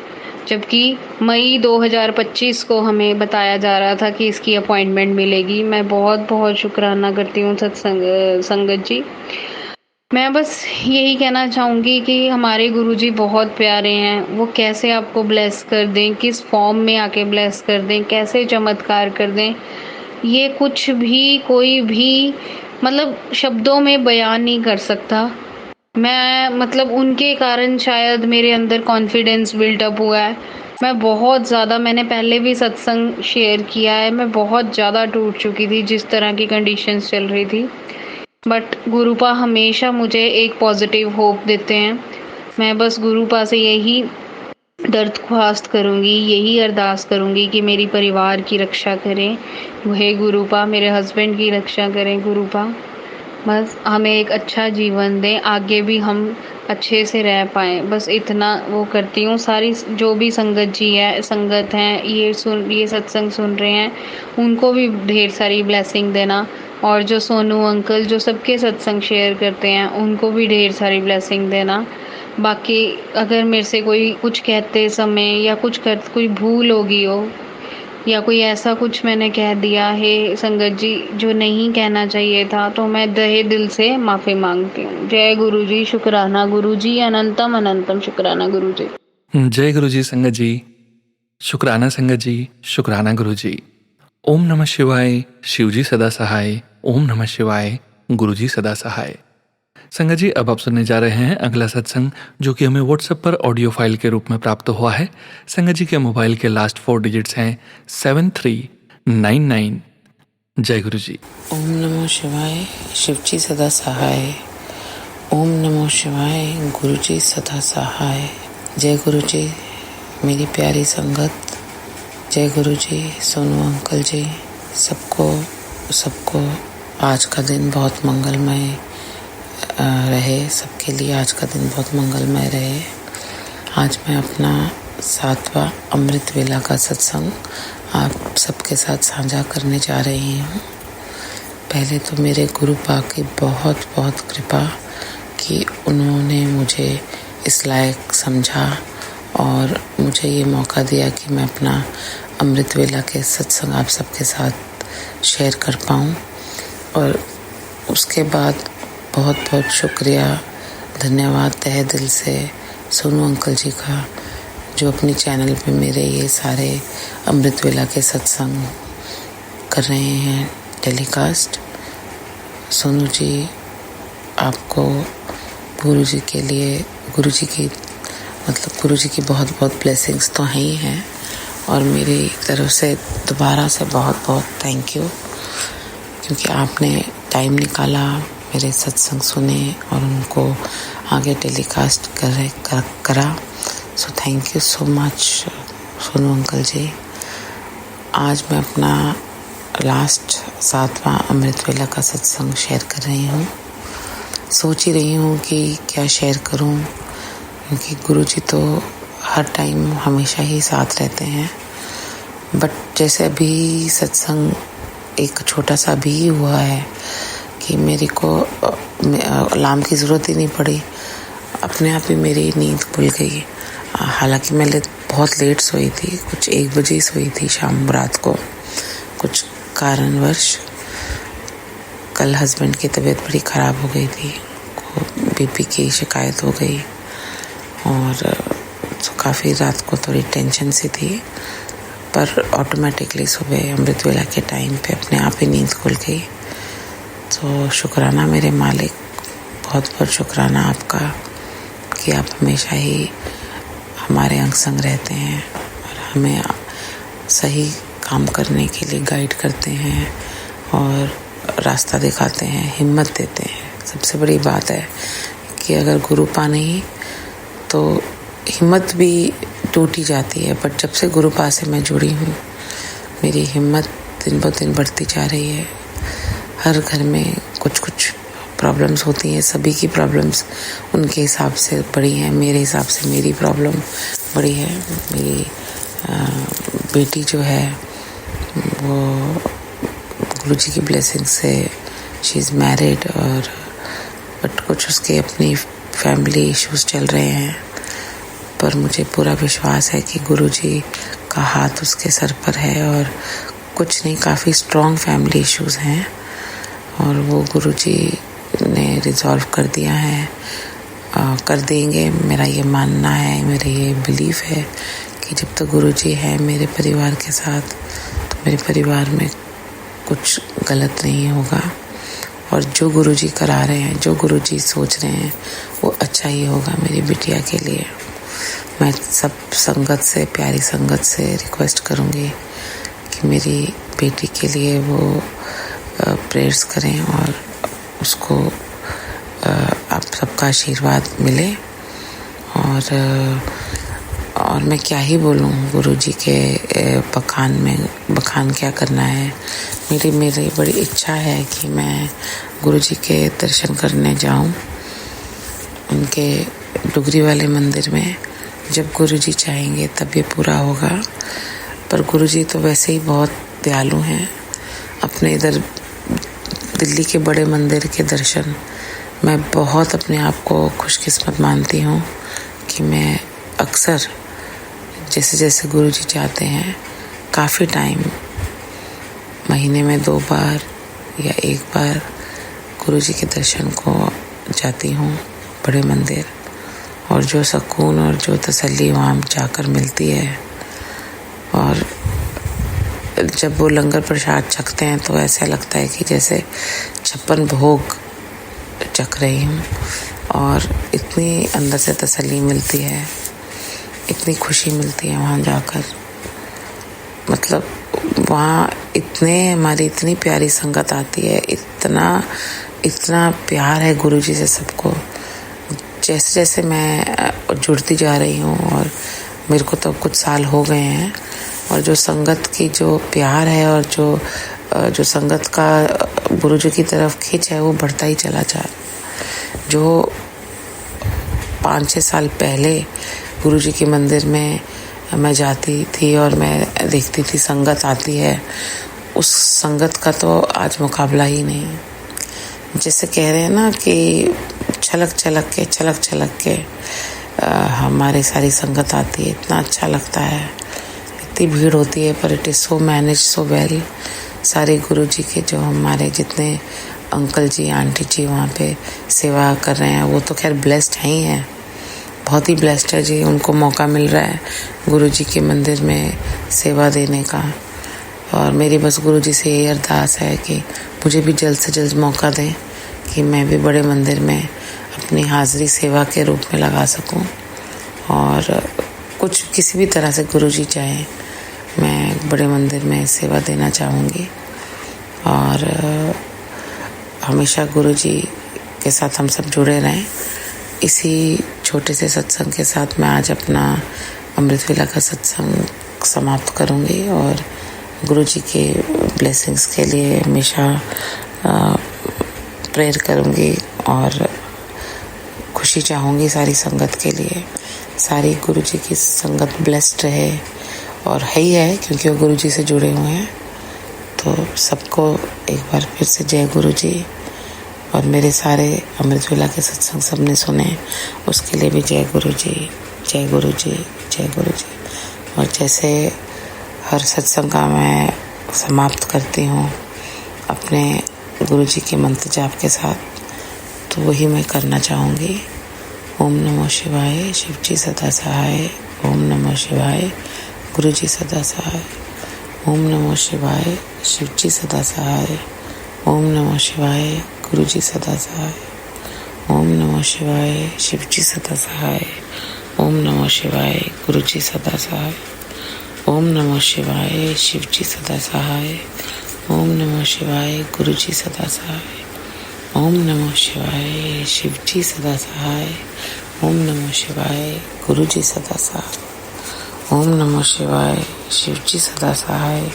जबकि मई 2025 को हमें बताया जा रहा था कि इसकी अपॉइंटमेंट मिलेगी। मैं बहुत बहुत शुक्राना करती हूँ संगत जी। मैं बस यही कहना चाहूँगी कि हमारे गुरुजी बहुत प्यारे हैं। वो कैसे आपको ब्लेस कर दें, किस फॉर्म में आके ब्लेस कर दें, कैसे चमत्कार कर दें, ये कुछ भी कोई भी मतलब शब्दों में बयान नहीं कर सकता। मैं मतलब उनके कारण शायद मेरे अंदर कॉन्फिडेंस बिल्टअप हुआ है। मैं बहुत ज़्यादा, मैंने पहले भी सत्संग शेयर किया है, मैं बहुत ज़्यादा टूट चुकी थी जिस तरह की कंडीशंस चल रही थी, बट गुरुपा हमेशा मुझे एक पॉजिटिव होप देते हैं। मैं बस गुरुपा से यही दरख्वास्त करूँगी, यही अरदास करूँगी कि मेरी परिवार की रक्षा करें हे गुरुपा, मेरे हस्बैंड की रक्षा करें गुरुपा। बस हमें एक अच्छा जीवन दें, आगे भी हम अच्छे से रह पाएँ, बस इतना वो करती हूँ। सारी जो भी संगत हैं, ये सत्संग सुन रहे हैं, उनको भी ढेर सारी ब्लेसिंग देना, और जो सोनू अंकल जो सबके सत्संग शेयर करते हैं उनको भी ढेर सारी ब्लेसिंग देना। बाकी अगर मेरे से कोई कुछ कहते समय या कोई भूल होगी हो या कोई ऐसा कुछ मैंने कह दिया है संगत जी जो नहीं कहना चाहिए था, तो मैं तहे दिल से माफ़ी मांगती हूँ। जय गुरुजी, शुक्राना गुरुजी, अनंतम अनंतम शुक्राना गुरुजी। जय गुरुजी संगत जी, शुक्राना संगत जी, शुक्राना गुरुजी। ओम नमः शिवाय, शिवजी सदा सहाय। ओम नमः शिवाय, गुरुजी सदा सहाय। संगत जी, अब आप सुनने जा रहे हैं अगला सत्संग जो कि हमें व्हाट्सएप पर ऑडियो फाइल के रूप में प्राप्त हुआ है। संगत जी के मोबाइल के लास्ट 4 डिजिट्स हैं 7399। जय गुरु जी। ओम नमो शिवाय, शिवजी सदा सहाय। ओम नमो शिवाय, गुरुजी सदा सहाय। जय गुरु जी, मेरी प्यारी संगत। जय गुरु जी, सोनू अंकल जी, सबको आज का दिन बहुत मंगलमय रहे। सबके लिए आज का दिन बहुत मंगलमय रहे। आज मैं अपना 7वां अमृत वेला का सत्संग आप सबके साथ साझा करने जा रही हूँ। पहले तो मेरे गुरु पाक की बहुत बहुत कृपा कि उन्होंने मुझे इस लायक समझा और मुझे ये मौका दिया कि मैं अपना अमृत वेला के सत्संग आप सबके साथ शेयर कर पाऊँ। और उसके बाद बहुत बहुत शुक्रिया, धन्यवाद तहे दिल से सोनू अंकल जी का, जो अपने चैनल पे मेरे ये सारे अमृत वेला के सत्संग कर रहे हैं टेलीकास्ट। सोनू जी, आपको गुरु जी की मतलब गुरु जी की बहुत बहुत ब्लेसिंग्स तो हैं ही हैं, और मेरी तरफ से दोबारा से बहुत बहुत थैंक यू, क्योंकि आपने टाइम निकाला, मेरे सत्संग सुने और उनको आगे टेलीकास्ट करा। So thank you so much Sonu uncle ji. आज मैं अपना लास्ट 7वां अमृत वेला का सत्संग शेयर कर रही हूँ। सोच ही रही हूँ कि क्या शेयर करूँ, क्योंकि गुरु जी तो हर टाइम हमेशा ही साथ रहते हैं। बट जैसे अभी सत्संग एक छोटा सा भी हुआ है कि मेरे को अलार्म की ज़रूरत ही नहीं पड़ी, अपने आप ही मेरी नींद खुल गई। हालांकि मैं बहुत लेट सोई थी, कुछ 1 बजे सोई थी शाम रात को, कुछ कारणवश। कल हस्बैंड की तबीयत बड़ी ख़राब हो गई थी, बीपी की शिकायत हो गई, और तो काफ़ी रात को थोड़ी टेंशन सी थी, पर ऑटोमेटिकली सुबह अमृत वेला के टाइम पे अपने आप ही नींद खुल गई। तो शुक्राना मेरे मालिक, बहुत बहुत शुक्राना आपका कि आप हमेशा ही हमारे अंग संग रहते हैं और हमें सही काम करने के लिए गाइड करते हैं और रास्ता दिखाते हैं, हिम्मत देते हैं। सबसे बड़ी बात है कि अगर गुरुपा नहीं तो हिम्मत भी टूटी जाती है, बट जब से गुरुपा से मैं जुड़ी हूँ मेरी हिम्मत दिन ब दिन बढ़ती जा रही है। हर घर में कुछ कुछ प्रॉब्लम्स होती हैं, सभी की प्रॉब्लम्स उनके हिसाब से बड़ी हैं, मेरे हिसाब से मेरी प्रॉब्लम बड़ी है। मेरी बेटी जो है वो गुरु जी की ब्लेसिंग से शी इज़ मैरिड, और बट कुछ उसके अपनी फैमिली इश्यूज चल रहे हैं, पर मुझे पूरा विश्वास है कि गुरु जी का हाथ उसके सर पर है, और कुछ नहीं, काफ़ी स्ट्रॉन्ग फैमिली इश्यूज हैं और वो गुरु जी ने रिजॉल्व कर दिया है, कर देंगे। मेरा ये मानना है, मेरा ये बिलीफ है कि जब तक गुरु जी है मेरे परिवार के साथ, तो मेरे परिवार में कुछ गलत नहीं होगा, और जो गुरु जी करा रहे हैं, जो गुरु जी सोच रहे हैं, वो अच्छा ही होगा मेरी बिटिया के लिए। मैं सब संगत से, प्यारी संगत से रिक्वेस्ट करूँगी कि मेरी बेटी के लिए वो प्रेयर्स करें और उसको आप सबका आशीर्वाद मिले। और मैं क्या ही बोलूँ, गुरु जी के बखान क्या करना है। मेरी बड़ी इच्छा है कि मैं गुरु जी के दर्शन करने जाऊँ उनके डुगरी वाले मंदिर में। जब गुरु जी चाहेंगे तब ये पूरा होगा, पर गुरु जी तो वैसे ही बहुत दयालु हैं। अपने इधर दिल्ली के बड़े मंदिर के दर्शन, मैं बहुत अपने आप को खुशकिस्मत मानती हूँ कि मैं अक्सर जैसे जैसे गुरु जी चाहते हैं, काफ़ी टाइम, महीने में 2 बार या 1 बार गुरु जी के दर्शन को जाती हूँ बड़े मंदिर, और जो सुकून और जो तसल्ली वहाँ जाकर मिलती है। और जब वो लंगर प्रसाद चखते हैं तो ऐसा लगता है कि जैसे 56 भोग चख रही हूँ, और इतनी अंदर से तसल्ली मिलती है, इतनी खुशी मिलती है वहाँ जाकर। मतलब वहाँ हमारी इतनी प्यारी संगत आती है, इतना प्यार है गुरु जी से सबको। जैसे जैसे मैं जुड़ती जा रही हूँ, और मेरे को तो कुछ साल हो गए हैं, और जो संगत की जो प्यार है और जो संगत का गुरु जी की तरफ खिंच है, वो बढ़ता ही चला जा रहा। जो 5-6 साल पहले गुरु जी के मंदिर में मैं जाती थी और मैं देखती थी संगत आती है, उस संगत का तो आज मुकाबला ही नहीं। जैसे कह रहे हैं ना कि छलक छलक के हमारी सारी संगत आती है, इतना अच्छा लगता है। इतनी भीड़ होती है पर it is so manage so well. सारे गुरु जी के जो हमारे जितने अंकल जी आंटी जी वहाँ पे सेवा कर रहे हैं, वो तो खैर ब्लेस्ड हैं ही हैं, बहुत ही ब्लेस्ड है जी। उनको मौका मिल रहा है गुरु जी के मंदिर में सेवा देने का, और मेरी बस गुरु जी से यही अरदास है कि मुझे भी जल्द से जल्द मौका दें कि मैं भी बड़े मंदिर में अपनी हाज़िरी सेवा के रूप में लगा सकूं, और कुछ किसी भी तरह से गुरुजी चाहे मैं बड़े मंदिर में सेवा देना चाहूँगी। और हमेशा गुरुजी के साथ हम सब जुड़े रहें। इसी छोटे से सत्संग के साथ मैं आज अपना अमृत वेला का सत्संग समाप्त करूँगी और गुरुजी के ब्लेसिंग्स के लिए हमेशा प्रेयर करूँगी और खुशी चाहूँगी सारी संगत के लिए। सारी गुरुजी की संगत ब्लेस्ड रहे और है ही है, क्योंकि वो गुरुजी से जुड़े हुए हैं। तो सबको एक बार फिर से जय गुरुजी। और मेरे सारे अमृत वेला के सत्संग सबने सुने, उसके लिए भी जय गुरुजी, जय गुरुजी, जय गुरुजी। और जैसे हर सत्संग का मैं समाप्त करती हूँ अपने गुरुजी के मंत्र जाप के साथ, तो वही मैं करना चाहूँगी। ओम नमो शिवाय, शिव जी सदा सहाय। ओम नमो शिवाय, गुरुजी सदा सहाय। ओम नमो शिवाय, शिव जी सदा सहाय। ओम नमो शिवाय, गुरुजी सदा सहाय। ओम नमो शिवाय, शिव जी सदा सहाय। ओम नमो शिवाय, गुरुजी सदा सहाय। ओम नमो शिवाय, शिव जी सदा सहाय। ओम नमो शिवाय, गुरुजी सदा सहाय। ओम नमो शिवाय, शिव जी सदा सहाय। ओम नमो शिवाय, गुरुजी सदा सहाय। ओम नमो शिवाय, शिव जी सदा सहाय।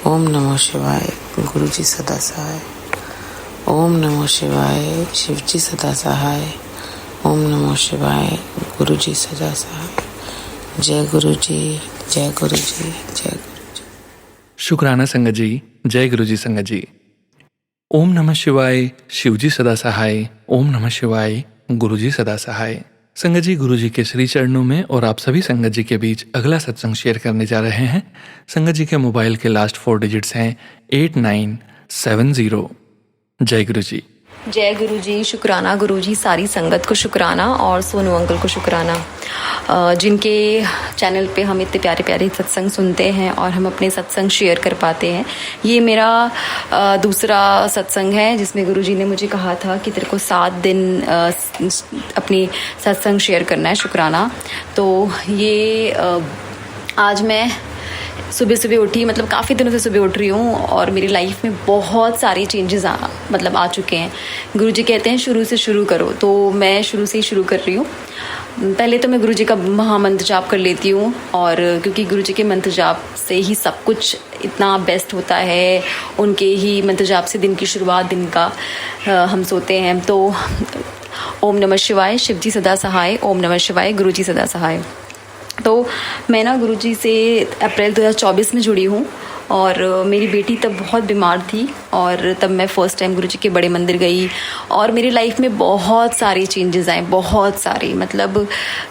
ओम नमो शिवाय, गुरुजी सदा सहाय। ओम नमो शिवाय, शिव जी सदा सहाय। ओम नमो शिवाय, गुरुजी सदा सहाय। जय गुरुजी, जय गुरुजी, जय गुरुजी। शुक्राना संगत जी। जय गुरुजी संगत जी। ओम नमः शिवाय, शिवजी सदा सहाय। ओम नमः शिवाय, गुरुजी सदा सहाय। संगत जी, गुरुजी के श्री चरणों में और आप सभी संगत जी के बीच अगला सत्संग शेयर करने जा रहे हैं। संगत जी के मोबाइल के लास्ट 4 डिजिट्स हैं 8970। जय गुरुजी। जय गुरुजी। शुक्राना गुरुजी, सारी संगत को शुक्राना और सोनू अंकल को शुक्राना, जिनके चैनल पे हम इतने प्यारे प्यारे सत्संग सुनते हैं और हम अपने सत्संग शेयर कर पाते हैं। ये मेरा दूसरा सत्संग है जिसमें गुरुजी ने मुझे कहा था कि तेरे को 7 दिन अपनी सत्संग शेयर करना है। शुक्राना। तो ये आज मैं सुबह सुबह उठी, मतलब काफ़ी दिनों से सुबह उठ रही हूँ और मेरी लाइफ में बहुत सारे चेंजेस आ चुके हैं। गुरुजी कहते हैं शुरू से शुरू करो, तो मैं शुरू से ही शुरू कर रही हूँ। पहले तो मैं गुरुजी का महामंत्र जाप कर लेती हूँ, और क्योंकि गुरुजी के मंत्र जाप से ही सब कुछ इतना बेस्ट होता है। उनके ही मंत्र जाप से दिन की शुरुआत, दिन का हम सोते हैं। तो ओम नमः शिवाय, शिव जी सदा सहाय। ओम नमः शिवाय, गुरुजी सदा सहाय। तो मैं ना गुरुजी से अप्रैल 2024 में जुड़ी हूँ और मेरी बेटी तब बहुत बीमार थी और तब मैं फ़र्स्ट टाइम गुरुजी के बड़े मंदिर गई और मेरी लाइफ में बहुत सारे चेंजेस आए, बहुत सारे। मतलब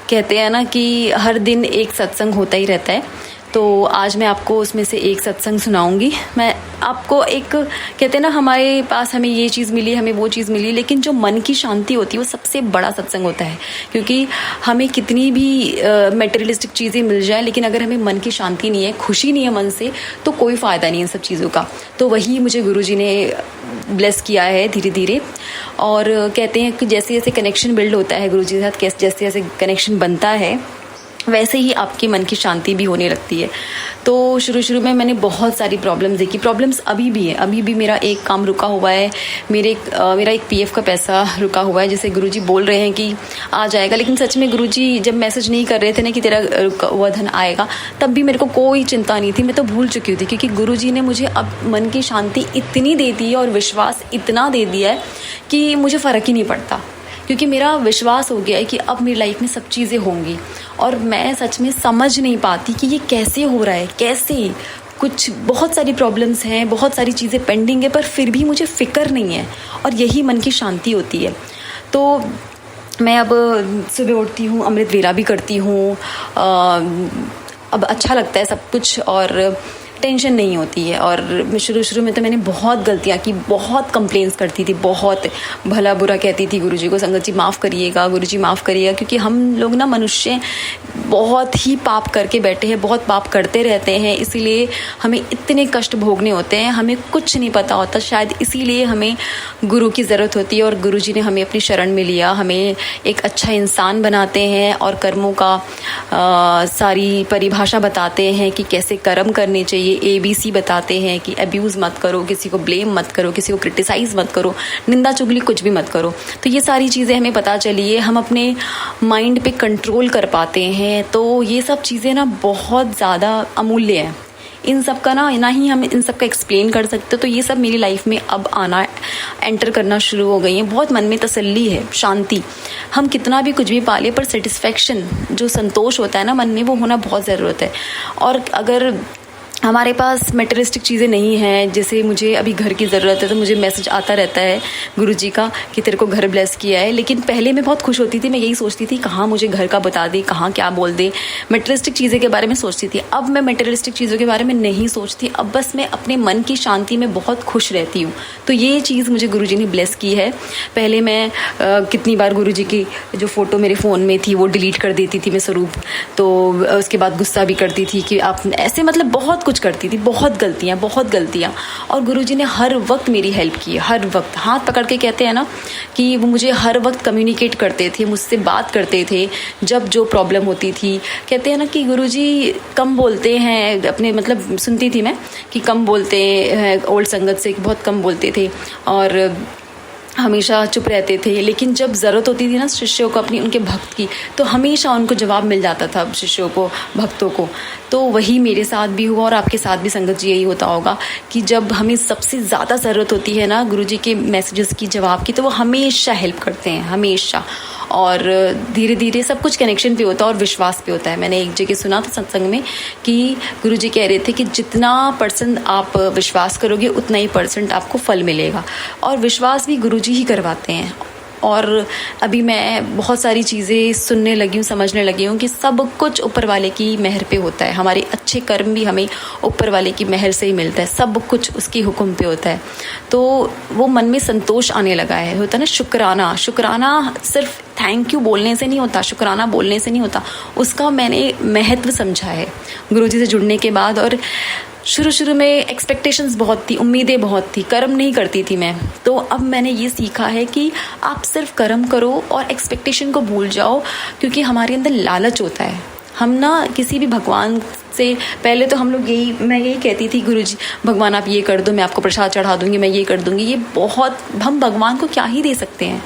कहते हैं ना कि हर दिन एक सत्संग होता ही रहता है। तो आज मैं आपको उसमें से एक सत्संग सुनाऊंगी। मैं आपको एक, कहते हैं ना, हमारे पास हमें ये चीज़ मिली, हमें वो चीज़ मिली, लेकिन जो मन की शांति होती है वो सबसे बड़ा सत्संग होता है। क्योंकि हमें कितनी भी मटेरियलिस्टिक चीज़ें मिल जाए, लेकिन अगर हमें मन की शांति नहीं है, खुशी नहीं है मन से, तो कोई फ़ायदा नहीं है इन सब चीज़ों का। तो वही मुझे गुरुजी ने ब्लेस किया है धीरे धीरे। और कहते हैं कि जैसे जैसे कनेक्शन बिल्ड होता है गुरुजी के साथ, जैसे जैसे कनेक्शन बनता है वैसे ही आपकी मन की शांति भी होने लगती है। तो शुरू में मैंने बहुत सारी प्रॉब्लम्स देखी। प्रॉब्लम्स अभी भी है, अभी भी मेरा एक काम रुका हुआ है, मेरा एक पीएफ का पैसा रुका हुआ है, जैसे गुरुजी बोल रहे हैं कि आ जाएगा। लेकिन सच में गुरुजी जब मैसेज नहीं कर रहे थे ना कि तेरा रुका हुआ धन आएगा, तब भी मेरे को कोई चिंता नहीं थी। मैं तो भूल चुकी थी, क्योंकि गुरुजी ने मुझे अब मन की शांति इतनी दे दी है और विश्वास इतना दे दिया है कि मुझे फ़र्क ही नहीं पड़ता। क्योंकि मेरा विश्वास हो गया है कि अब मेरी लाइफ में सब चीज़ें होंगी। और मैं सच में समझ नहीं पाती कि ये कैसे हो रहा है, कैसे। कुछ बहुत सारी प्रॉब्लम्स हैं, बहुत सारी चीज़ें पेंडिंग है, पर फिर भी मुझे फ़िक्र नहीं है, और यही मन की शांति होती है। तो मैं अब सुबह उठती हूँ, अमृत वेला भी करती हूँ, अब अच्छा लगता है सब कुछ। और टेंशन नहीं होती है। और शुरू में तो मैंने बहुत गलतियाँ की, बहुत कंप्लेंट्स करती थी, बहुत भला बुरा कहती थी गुरुजी को, संगत जी माफ़ करिएगा, गुरुजी माफ़ करिएगा, क्योंकि हम लोग ना मनुष्य बहुत ही पाप करके बैठे हैं, बहुत पाप करते रहते हैं, इसीलिए हमें इतने कष्ट भोगने होते हैं, हमें कुछ नहीं पता होता। शायद इसीलिए हमें गुरु की ज़रूरत होती है और गुरुजी ने हमें अपनी शरण में लिया, हमें एक अच्छा इंसान बनाते हैं और कर्मों का सारी परिभाषा बताते हैं कि कैसे कर्म करने चाहिए, ABC बताते हैं कि अब्यूज़ मत करो, किसी को ब्लेम मत करो, किसी को क्रिटिसाइज़ मत करो, निंदा चुगली कुछ भी मत करो। तो ये सारी चीज़ें हमें पता चली है, हम अपने माइंड पे कंट्रोल कर पाते हैं। तो ये सब चीज़ें ना बहुत ज़्यादा अमूल्य हैं। इन सब का ना ही हम इन सब का एक्सप्लेन कर सकते। तो ये सब मेरी लाइफ में अब आना, एंटर करना शुरू हो गई हैं। बहुत मन में तसल्ली है, शांति। हम कितना भी कुछ भी पाले, पर सेटिस्फेक्शन, जो संतोष होता है ना मन में, वो होना बहुत ज़रूरत है। और अगर हमारे पास मटेरियलिस्टिक चीज़ें नहीं हैं, जैसे मुझे अभी घर की ज़रूरत है तो मुझे मैसेज आता रहता है गुरुजी का कि तेरे को घर ब्लेस किया है, लेकिन पहले मैं बहुत खुश होती थी, मैं यही सोचती थी कहाँ मुझे घर का बता दे, कहाँ क्या बोल दे, मटेरियलिस्टिक चीज़ें के बारे में सोचती थी। अब मैं मटेरियलिस्टिक चीज़ों के बारे में नहीं सोचती, अब बस मैं अपने मन की शांति में बहुत खुश रहती हूँ। तो ये चीज़ मुझे गुरुजी ने ब्लेस की है। पहले मैं कितनी बार गुरुजी की जो फ़ोटो मेरे फ़ोन में थी वो डिलीट कर देती थी मैं स्वरूप, तो उसके बाद गुस्सा भी करती थी कि आप ऐसे, मतलब बहुत कुछ करती थी, बहुत गलतियाँ। और गुरुजी ने हर वक्त मेरी हेल्प की, हर वक्त हाथ पकड़ के, कहते हैं ना कि वो मुझे हर वक्त कम्युनिकेट करते थे, मुझसे बात करते थे जब जो प्रॉब्लम होती थी। कहते हैं ना कि गुरुजी कम बोलते हैं अपने, मतलब सुनती थी मैं कि कम बोलते हैं ओल्ड संगत से, बहुत कम बोलते थे और हमेशा चुप रहते थे, लेकिन जब ज़रूरत होती थी ना शिष्यों को अपनी, उनके भक्त की, तो हमेशा उनको जवाब मिल जाता था शिष्यों को, भक्तों को। तो वही मेरे साथ भी हुआ और आपके साथ भी संगत जी यही होता होगा कि जब हमें सबसे ज़्यादा ज़रूरत होती है ना गुरुजी के मैसेजेस की, जवाब की, तो वो हमेशा हेल्प करते हैं, हमेशा। और धीरे धीरे सब कुछ कनेक्शन पे होता है और विश्वास पे होता है। मैंने एक जगह सुना था सत्संग में कि गुरुजी कह रहे थे कि जितना % आप विश्वास करोगे उतना ही % आपको फल मिलेगा, और विश्वास भी गुरुजी ही करवाते हैं। और अभी मैं बहुत सारी चीज़ें सुनने लगी हूँ, समझने लगी हूँ कि सब कुछ ऊपर वाले की मेहर पे होता है। हमारे अच्छे कर्म भी हमें ऊपर वाले की मेहर से ही मिलता है, सब कुछ उसकी हुक्म पे होता है। तो वो मन में संतोष आने लगा है, होता है ना शुक्राना सिर्फ थैंक यू बोलने से नहीं होता, शुक्राना बोलने से नहीं होता, उसका मैंने महत्व समझा है गुरुजी से जुड़ने के बाद। और शुरू में एक्सपेक्टेशंस बहुत थी, उम्मीदें बहुत थी, कर्म नहीं करती थी मैं। तो अब मैंने ये सीखा है कि आप सिर्फ कर्म करो और एक्सपेक्टेशन को भूल जाओ, क्योंकि हमारे अंदर लालच होता है। हम ना किसी भी भगवान से पहले तो हम लोग मैं यही कहती थी गुरुजी भगवान आप ये कर दो, मैं आपको प्रसाद चढ़ा दूंगी, मैं ये कर दूंगी। ये बहुत, हम भगवान को क्या ही दे सकते हैं,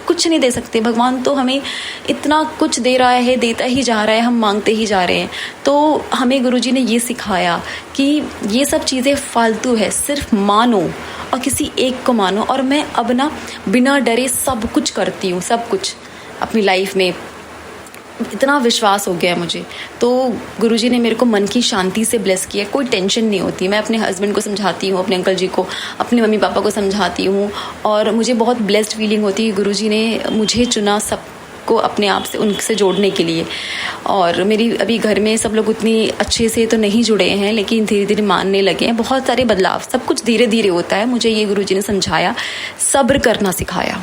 कुछ नहीं दे सकते। भगवान तो हमें इतना कुछ दे रहा है, देता ही जा रहा है, हम मांगते ही जा रहे हैं। तो हमें गुरुजी ने ये सिखाया कि ये सब चीज़ें फालतू है, सिर्फ मानो और किसी एक को मानो। और मैं अब ना बिना डरे सब कुछ करती हूँ, सब कुछ अपनी लाइफ में, इतना विश्वास हो गया है मुझे। तो गुरुजी ने मेरे को मन की शांति से ब्लेस किया, कोई टेंशन नहीं होती। मैं अपने हस्बैंड को समझाती हूँ, अपने अंकल जी को, अपने मम्मी पापा को समझाती हूँ, और मुझे बहुत ब्लेस्ड फीलिंग होती है। गुरुजी ने मुझे चुना सबको अपने आप से, उनसे जोड़ने के लिए। और मेरी अभी घर में सब लोग उतनी अच्छे से तो नहीं जुड़े हैं, लेकिन धीरे धीरे मानने लगे हैं। बहुत सारे बदलाव, सब कुछ धीरे धीरे होता है। मुझे ये गुरुजी ने समझाया, सब्र करना सिखाया,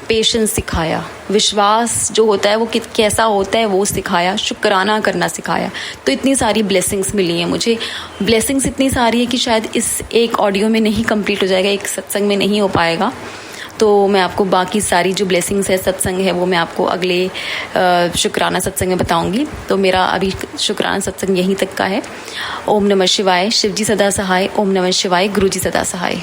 पेशेंस सिखाया, विश्वास जो होता है वो कैसा होता है वो सिखाया, शुक्राना करना सिखाया। तो इतनी सारी ब्लेसिंग्स मिली हैं मुझे। ब्लेसिंग्स इतनी सारी है कि शायद इस एक ऑडियो में नहीं कंप्लीट हो जाएगा, एक सत्संग में नहीं हो पाएगा। तो मैं आपको बाकी सारी जो ब्लेसिंग्स है, सत्संग है, वो मैं आपको अगले शुक्राना सत्संग में बताऊंगी। तो मेरा अभी शुक्राना सत्संग यहीं तक का है। ओम नमः शिवाय, शिवजी सदा सहाय। ओम नमः शिवाय, गुरुजी सदा सहाय।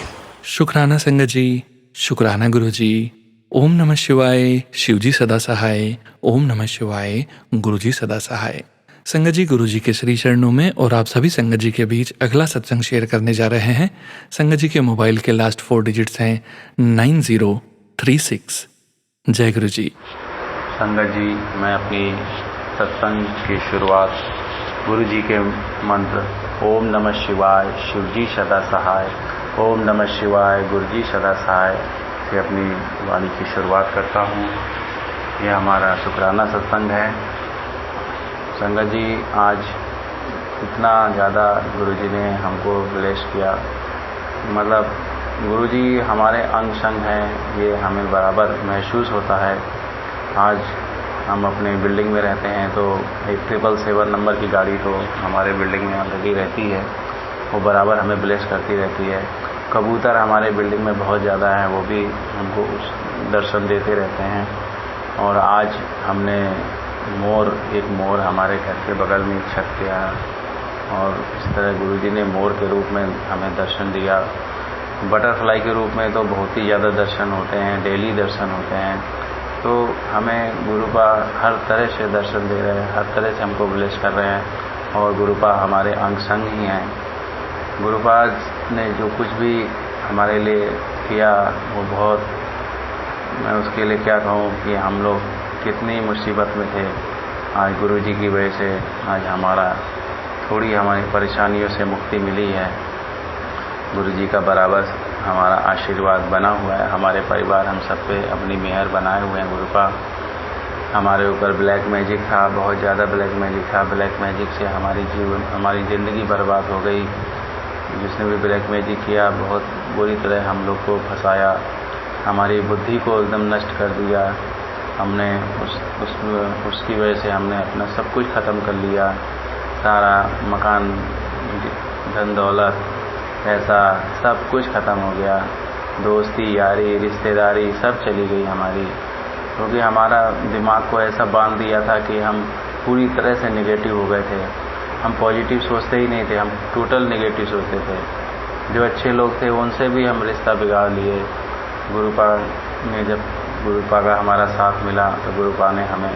शुक्राना संगत जी, शुक्राना गुरुजी। ओम नमः शिवाय, शिवजी सदा सहाय। ओम नमः शिवाय, गुरुजी सदा सहाय। संगत जी, गुरुजी के श्री चरणों में और आप सभी संगत जी के बीच अगला सत्संग शेयर करने जा रहे हैं। संगत जी के मोबाइल के लास्ट 4 डिजिट्स हैं 9036। जय गुरु जी। संगत जी, मैं अपनी सत्संग की शुरुआत गुरु जी के मंत्र ओम नमः शिवाय, शिवजी सदा सहाय, ओम नमः शिवाय, गुरुजी सदा सहाय से अपनी वाणी की शुरुआत करता हूँ। यह हमारा शुक्राना सत्संग है। संगत जी, आज इतना ज़्यादा गुरुजी ने हमको ब्लेस किया। मतलब गुरुजी हमारे अंग संग हैं, ये हमें बराबर महसूस होता है। आज हम अपने बिल्डिंग में रहते हैं तो एक 777 नंबर की गाड़ी तो हमारे बिल्डिंग में लगी रहती है, वो बराबर हमें ब्लेस करती रहती है। कबूतर हमारे बिल्डिंग में बहुत ज़्यादा हैं, वो भी हमको दर्शन देते रहते हैं। और आज हमने एक मोर हमारे घर के बगल में छत पे आया और इस तरह गुरुजी ने मोर के रूप में हमें दर्शन दिया। बटरफ्लाई के रूप में तो बहुत ही ज़्यादा दर्शन होते हैं, डेली दर्शन होते हैं। तो हमें गुरुपा हर तरह से दर्शन दे रहे हैं, हर तरह से हमको ब्लेस कर रहे हैं और गुरुपा हमारे अंग संग ही हैं। गुरुपा ने जो कुछ भी हमारे लिए किया वो बहुत, मैं उसके लिए क्या कहूँ कि हम लोग कितनी मुसीबत में थे। आज गुरुजी की वजह से आज हमारी परेशानियों से मुक्ति मिली है। गुरुजी का बराबर हमारा आशीर्वाद बना हुआ है। हमारे परिवार हम सब पे अपनी मेहर बनाए हुए हैं। गुरुपा हमारे ऊपर ब्लैक मैजिक था, बहुत ज़्यादा ब्लैक मैजिक था। ब्लैक मैजिक से हमारी ज़िंदगी बर्बाद हो गई। जिसने भी ब्लैक मैजिक किया बहुत बुरी तरह हम लोग को फंसाया, हमारी बुद्धि को एकदम नष्ट कर दिया। हमने उसकी वजह से हमने अपना सब कुछ ख़त्म कर लिया। सारा मकान, धन दौलत, पैसा सब कुछ ख़त्म हो गया। दोस्ती यारी रिश्तेदारी सब चली गई हमारी, क्योंकि हमारा दिमाग को ऐसा बांध दिया था कि हम पूरी तरह से नेगेटिव हो गए थे। हम पॉजिटिव सोचते ही नहीं थे, हम टोटल नेगेटिव सोचते थे। जो अच्छे लोग थे उनसे भी हम रिश्ता बिगाड़ लिए। गुरुपा ने जब गुरुपा का हमारा साथ मिला तो गुरुपा ने हमें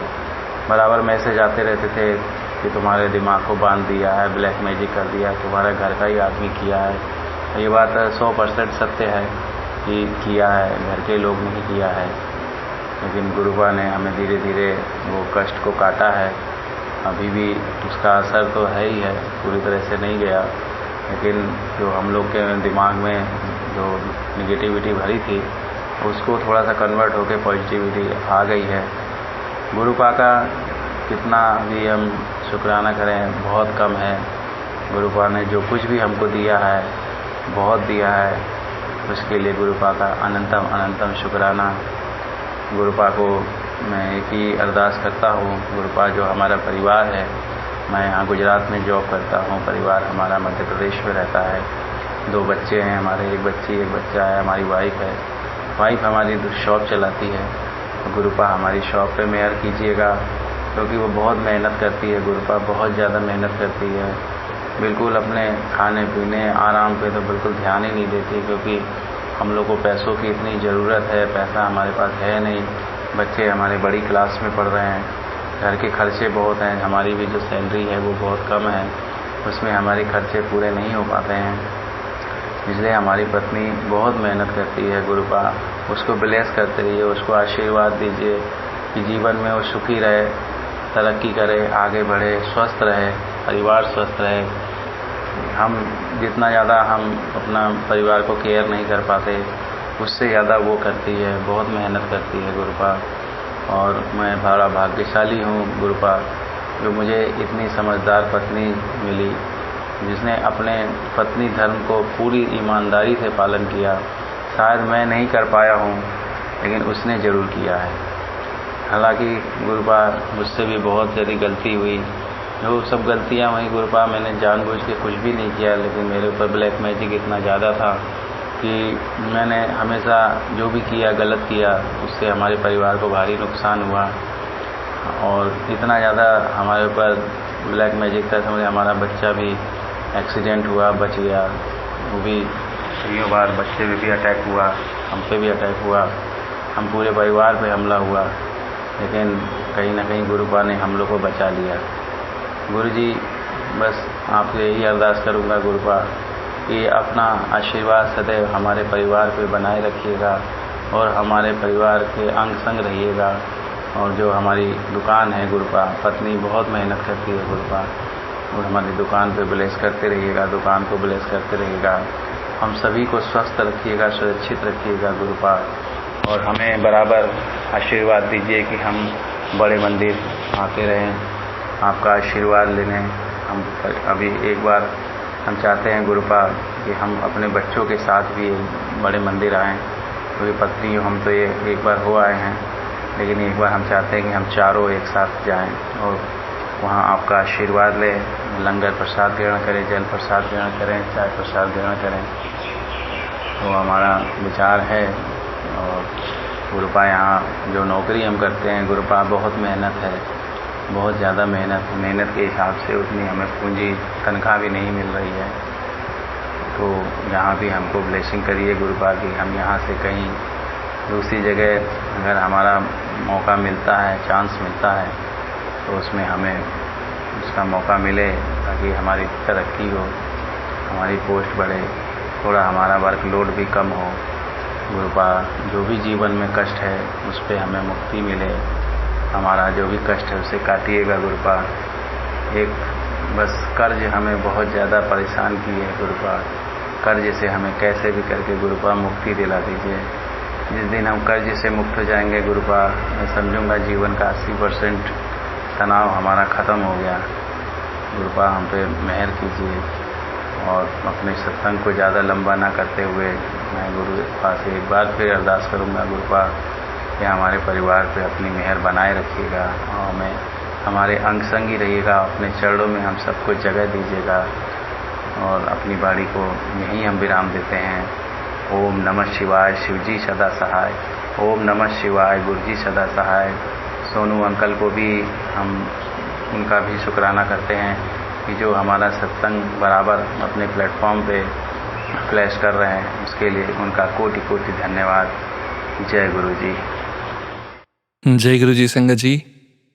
बराबर मैसेज आते रहते थे कि तुम्हारे दिमाग को बांध दिया है, ब्लैक मैजिक कर दिया, तुम्हारे घर का ही आदमी किया है। ये बात 100% सत्य है कि किया है, घर के लोग नहीं किया है। लेकिन गुरुपा ने हमें धीरे धीरे वो कष्ट को काटा है। अभी भी उसका असर तो है ही है, पूरी तरह से नहीं गया, लेकिन जो हम लोग के दिमाग में जो निगेटिविटी भरी थी उसको थोड़ा सा कन्वर्ट होकर पॉजिटिविटी आ गई है। गुरुपा का कितना भी हम शुक्राना करें बहुत कम है। गुरुपा ने जो कुछ भी हमको दिया है बहुत दिया है, उसके लिए गुरुपा का अनंतम अनंतम शुक्राना। गुरुपा को मैं एक ही अरदास करता हूँ। गुरुपा जो हमारा परिवार है, मैं यहाँ गुजरात में जॉब करता हूँ, परिवार हमारा मध्य प्रदेश में रहता है। 2 बच्चे हैं हमारे, एक बच्ची एक बच्चा है। हमारी वाइफ है, वाइफ हमारी शॉप चलाती है। तो गुरुपा हमारी शॉप पे मेहर कीजिएगा, क्योंकि वो बहुत मेहनत करती है। गुरुपा बहुत ज़्यादा मेहनत करती है, बिल्कुल अपने खाने पीने आराम पे तो बिल्कुल ध्यान ही नहीं देती, क्योंकि हम लोग को पैसों की इतनी ज़रूरत है। पैसा हमारे पास है नहीं, बच्चे हमारे बड़ी क्लास में पढ़ रहे हैं, घर के खर्चे बहुत हैं। हमारी भी जो सैलरी है वो बहुत कम है, उसमें हमारे खर्चे पूरे नहीं हो पाते हैं। इसलिए हमारी पत्नी बहुत मेहनत करती है। गुरुपा उसको ब्लेस करते रहिए, उसको आशीर्वाद दीजिए कि जीवन में वो सुखी रहे, तरक्की करे, आगे बढ़े, स्वस्थ रहे, परिवार स्वस्थ रहे। हम जितना ज़्यादा हम अपना परिवार को केयर नहीं कर पाते, उससे ज़्यादा वो करती है, बहुत मेहनत करती है गुरुपा। और मैं बड़ा भाग्यशाली हूँ गुरुपा, जो मुझे इतनी समझदार पत्नी मिली, जिसने अपने पत्नी धर्म को पूरी ईमानदारी से पालन किया। शायद मैं नहीं कर पाया हूँ, लेकिन उसने ज़रूर किया है। हालांकि गुरुपा मुझसे भी बहुत ज़्यादा गलती हुई, जो सब गलतियाँ हुई गुरुपा मैंने जानबूझ के कुछ भी नहीं किया, लेकिन मेरे ऊपर ब्लैक मैजिक इतना ज़्यादा था कि मैंने हमेशा जो भी किया गलत किया, उससे हमारे परिवार को भारी नुकसान हुआ। और इतना ज़्यादा हमारे ऊपर ब्लैक मैजिक था, समझे हमारा बच्चा भी एक्सीडेंट हुआ, बच गया। वो भी कई बार बच्चे पे भी अटैक हुआ, हम पे भी अटैक हुआ, हम पूरे परिवार पे हमला हुआ, लेकिन कहीं ना कहीं गुरुपा ने हम लोग को बचा लिया। गुरुजी बस आपसे यही अरदास करूँगा गुरुपा कि अपना आशीर्वाद सदैव हमारे परिवार पे बनाए रखिएगा और हमारे परिवार के अंग संग रहिएगा। और जो हमारी दुकान है गुरुपा, पत्नी बहुत मेहनत करती है गुरुपा, और हमारी दुकान पे ब्लेस करते रहिएगा, दुकान को ब्लेस करते रहिएगा। हम सभी को स्वस्थ रखिएगा, सुरक्षित रखिएगा गुरुपा, और हमें बराबर आशीर्वाद दीजिए कि हम बड़े मंदिर आते रहें, आपका आशीर्वाद लेने, हम अभी एक बार हम चाहते हैं गुरुपाद कि हम अपने बच्चों के साथ भी बड़े मंदिर आएँ, क्योंकि पत्नी हम तो ये एक बार हो आए हैं, लेकिन एक बार हम चाहते हैं कि हम चारों एक साथ जाएं और वहाँ आपका आशीर्वाद लें, लंगर प्रसाद ग्रहण करें, जल प्रसाद ग्रहण करें, चाय प्रसाद ग्रहण करें। तो हमारा विचार है। और गुरुपा यहाँ जो नौकरी हम करते हैं, गुरुपा बहुत मेहनत है, बहुत ज़्यादा मेहनत के हिसाब से उतनी हमें पूंजी तनख्वाह भी नहीं मिल रही है। तो यहाँ भी हमको ब्लेसिंग करिए गुरुपा की, हम यहाँ से कहीं दूसरी जगह अगर हमारा मौका मिलता है, चांस मिलता है, तो उसमें हमें उसका मौका मिले ताकि हमारी तरक्की हो, हमारी पोस्ट बढ़े, थोड़ा हमारा वर्कलोड भी कम हो। गुरुपा जो भी जीवन में कष्ट है उस पर हमें मुक्ति मिले, हमारा जो भी कष्ट है उसे काटिएगा गुरुपा। एक बस कर्ज हमें बहुत ज़्यादा परेशान किए गुरुपा, कर्ज से हमें कैसे भी करके गुरुपा मुक्ति दिला दीजिए। जिस दिन हम कर्ज से मुक्त हो जाएंगे गुरुपा, मैं समझूंगा जीवन का 80% तनाव हमारा ख़त्म हो गया। गुरुपा हम पे मेहर कीजिए और अपने सत्संग को ज़्यादा लंबा ना करते हुए मैं गुरुपा से एक बार फिर अरदास करूंगा गुरुपा कि हमारे परिवार पे अपनी मेहर बनाए रखिएगा और हमें हमारे अंग संग ही रहिएगा, अपने चरणों में हम सबको जगह दीजिएगा। और अपनी बाड़ी को यहीं हम विराम देते हैं। ओम नमः शिवाय, शिवजी सदा सहाय। ओम नमः शिवाय, गुरुजी सदा सहाय। सोनू अंकल को भी हम उनका भी शुक्राना करते हैं कि जो हमारा सत्संग बराबर अपने प्लेटफॉर्म पे फ्लैश कर रहे हैं, उसके लिए उनका कोटि कोटि धन्यवाद। जय गुरु जी। जय गुरु जी संगत जी,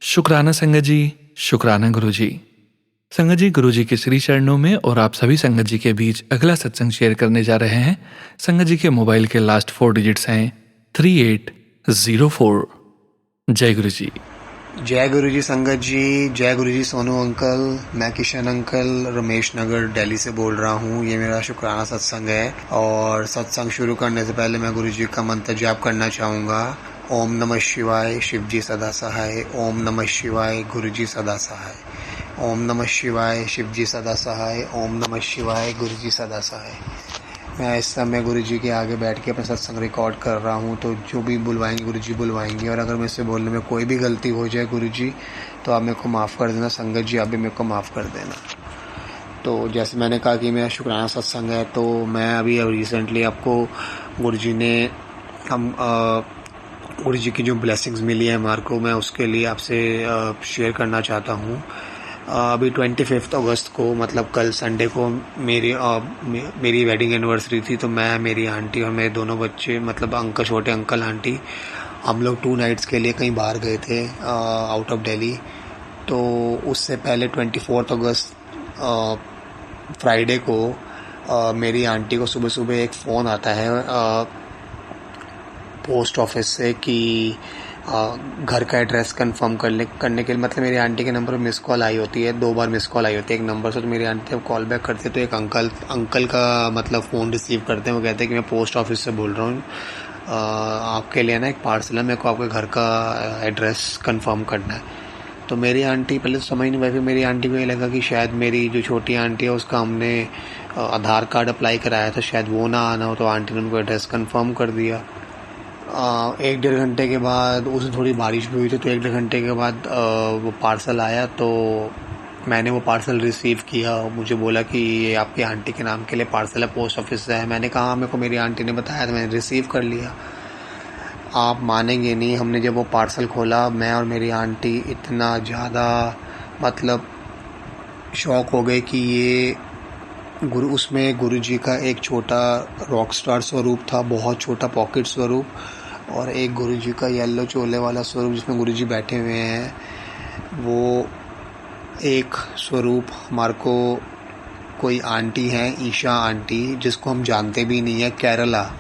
शुक्राना संगत जी, शुक्राना गुरु जी। संगत जी, गुरु जी के श्री चरणों में और आप सभी संगत जी के बीच अगला सत्संग शेयर करने जा रहे हैं। संगत जी के मोबाइल के लास्ट 4 डिजिट्स हैं 3804। जय गुरु जी। जय गुरु जी संगत जी, जय गुरु जी सोनू अंकल। मैं किशन अंकल रमेश नगर दिल्ली से बोल रहा हूँ। ये मेरा शुक्राना सत्संग है और सत्संग शुरू करने से पहले मैं गुरु जी का मंत्र जाप करना चाहूँगा। ओम नमः शिवाय, शिव जी सदा सहाय। ओम नमः शिवाय, गुरु जी सदा सहाय। ओम नमः शिवाय, शिव जी सदा सहाय। ओम नमः शिवाय, गुरु जी सदा सहाय। मैं इस समय गुरु जी के आगे बैठ के अपना सत्संग रिकॉर्ड कर रहा हूँ, तो जो भी बुलवाएंगे गुरु जी बुलवाएंगे, और अगर मुझसे बोलने में कोई भी गलती हो जाए गुरु जी, तो आप मेरे को माफ़ कर देना। संगत जी आप भी मेरे को माफ़ कर देना। तो जैसे मैंने कहा कि मेरा शुक्राना सत्संग है, तो मैं अभी रिसेंटली आपको गुरु जी ने गुरु जी की जो ब्लेसिंग्स मिली है हमारे को, मैं उसके लिए आपसे शेयर करना चाहता हूँ। अभी 25 अगस्त को, मतलब कल संडे को मेरी वेडिंग एनिवर्सरी थी। तो मैं, मेरी आंटी और मेरे दोनों बच्चे, मतलब अंकल, छोटे अंकल आंटी, हम लोग 2 नाइट्स के लिए कहीं बाहर गए थे आउट ऑफ दिल्ली। तो उससे पहले 24 अगस्त फ्राइडे को मेरी आंटी को सुबह सुबह एक फ़ोन आता है पोस्ट ऑफिस से कि घर का एड्रेस कंफर्म करने के लिए, मतलब मेरी आंटी के नंबर पर मिस कॉल आई होती है, 2 बार मिस कॉल आई होती है एक नंबर से। तो मेरी आंटी जब कॉल बैक करती है तो एक अंकल का मतलब फ़ोन रिसीव करते हैं। वो कहते हैं कि मैं पोस्ट ऑफिस से बोल रहा हूँ, आपके लिए ना एक पार्सल है, मेरे को आपके घर का एड्रेस कंफर्म करना है। तो मेरी आंटी पहले तो समझ नहीं पाई, फिर मेरी आंटी को ये लगा कि शायद मेरी जो छोटी आंटी है उसका हमने आधार कार्ड अप्लाई कराया था, शायद वो ना आना हो। तो आंटी ने उनको एड्रेस कंफर्म कर दिया। 1-1.5 घंटे के बाद, उसमें थोड़ी बारिश भी हुई थी, तो 1-1.5 घंटे के बाद वो पार्सल आया। तो मैंने वो पार्सल रिसीव किया। मुझे बोला कि ये आपकी आंटी के नाम के लिए पार्सल है, पोस्ट ऑफिस से है। मैंने कहा मेरे को मेरी आंटी ने बताया, तो मैंने रिसीव कर लिया। आप मानेंगे नहीं, हमने जब वो पार्सल खोला, मैं और मेरी आंटी इतना ज़्यादा मतलब शॉक हो गए कि ये उसमें गुरु जी का एक छोटा रॉक स्टार स्वरूप था, बहुत छोटा पॉकेट स्वरूप, और एक गुरु जी का येलो चोले वाला स्वरूप जिसमें गुरु जी बैठे हुए हैं। वो एक स्वरूप हमारे को कोई आंटी हैं, ईशा आंटी, जिसको हम जानते भी नहीं है, केरला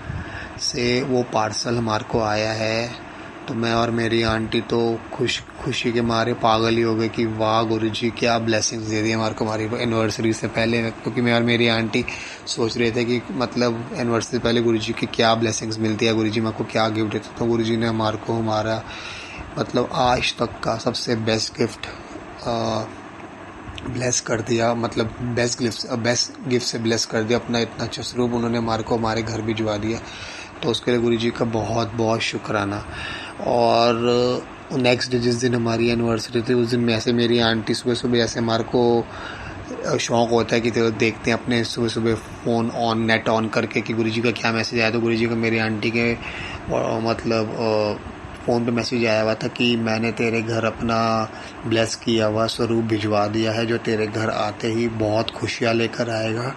से वो पार्सल हमारे को आया है। तो मैं और मेरी आंटी तो खुशी के मारे पागल ही हो गए कि वाह गुरुजी क्या ब्लेसिंग्स दे दी हमारे को हमारी एनिवर्सरी से पहले। क्योंकि मैं और मेरी आंटी सोच रहे थे कि मतलब एनिवर्सरी से पहले गुरुजी की क्या ब्लेसिंग्स मिलती है, गुरुजी मेरे को क्या गिफ्ट देते। तो गुरुजी ने हमारे को हमारा मतलब आज तक का सबसे बेस्ट गिफ्ट ब्लेस कर दिया, मतलब बेस्ट गिफ्ट से ब्लेस कर दिया। अपना इतना अच्छा स्वरूप उन्होंने हमारे घर भिजवा दिया, तो उसके लिए गुरु जी का बहुत बहुत शुक्राना। और नेक्स्ट डे जिस दिन हमारी एनिवर्सरी थी, उस दिन में ऐसे मेरी आंटी सुबह ऐसे हमारे को शौक़ होता है कि तो देखते हैं अपने सुबह फ़ोन नेट ऑन करके कि गुरुजी का क्या मैसेज आया। तो गुरुजी का मेरी आंटी के मतलब फ़ोन पे मैसेज आया हुआ था कि मैंने तेरे घर अपना ब्लेस किया हुआ स्वरूप भिजवा दिया है, जो तेरे घर आते ही बहुत खुशियाँ लेकर आएगा।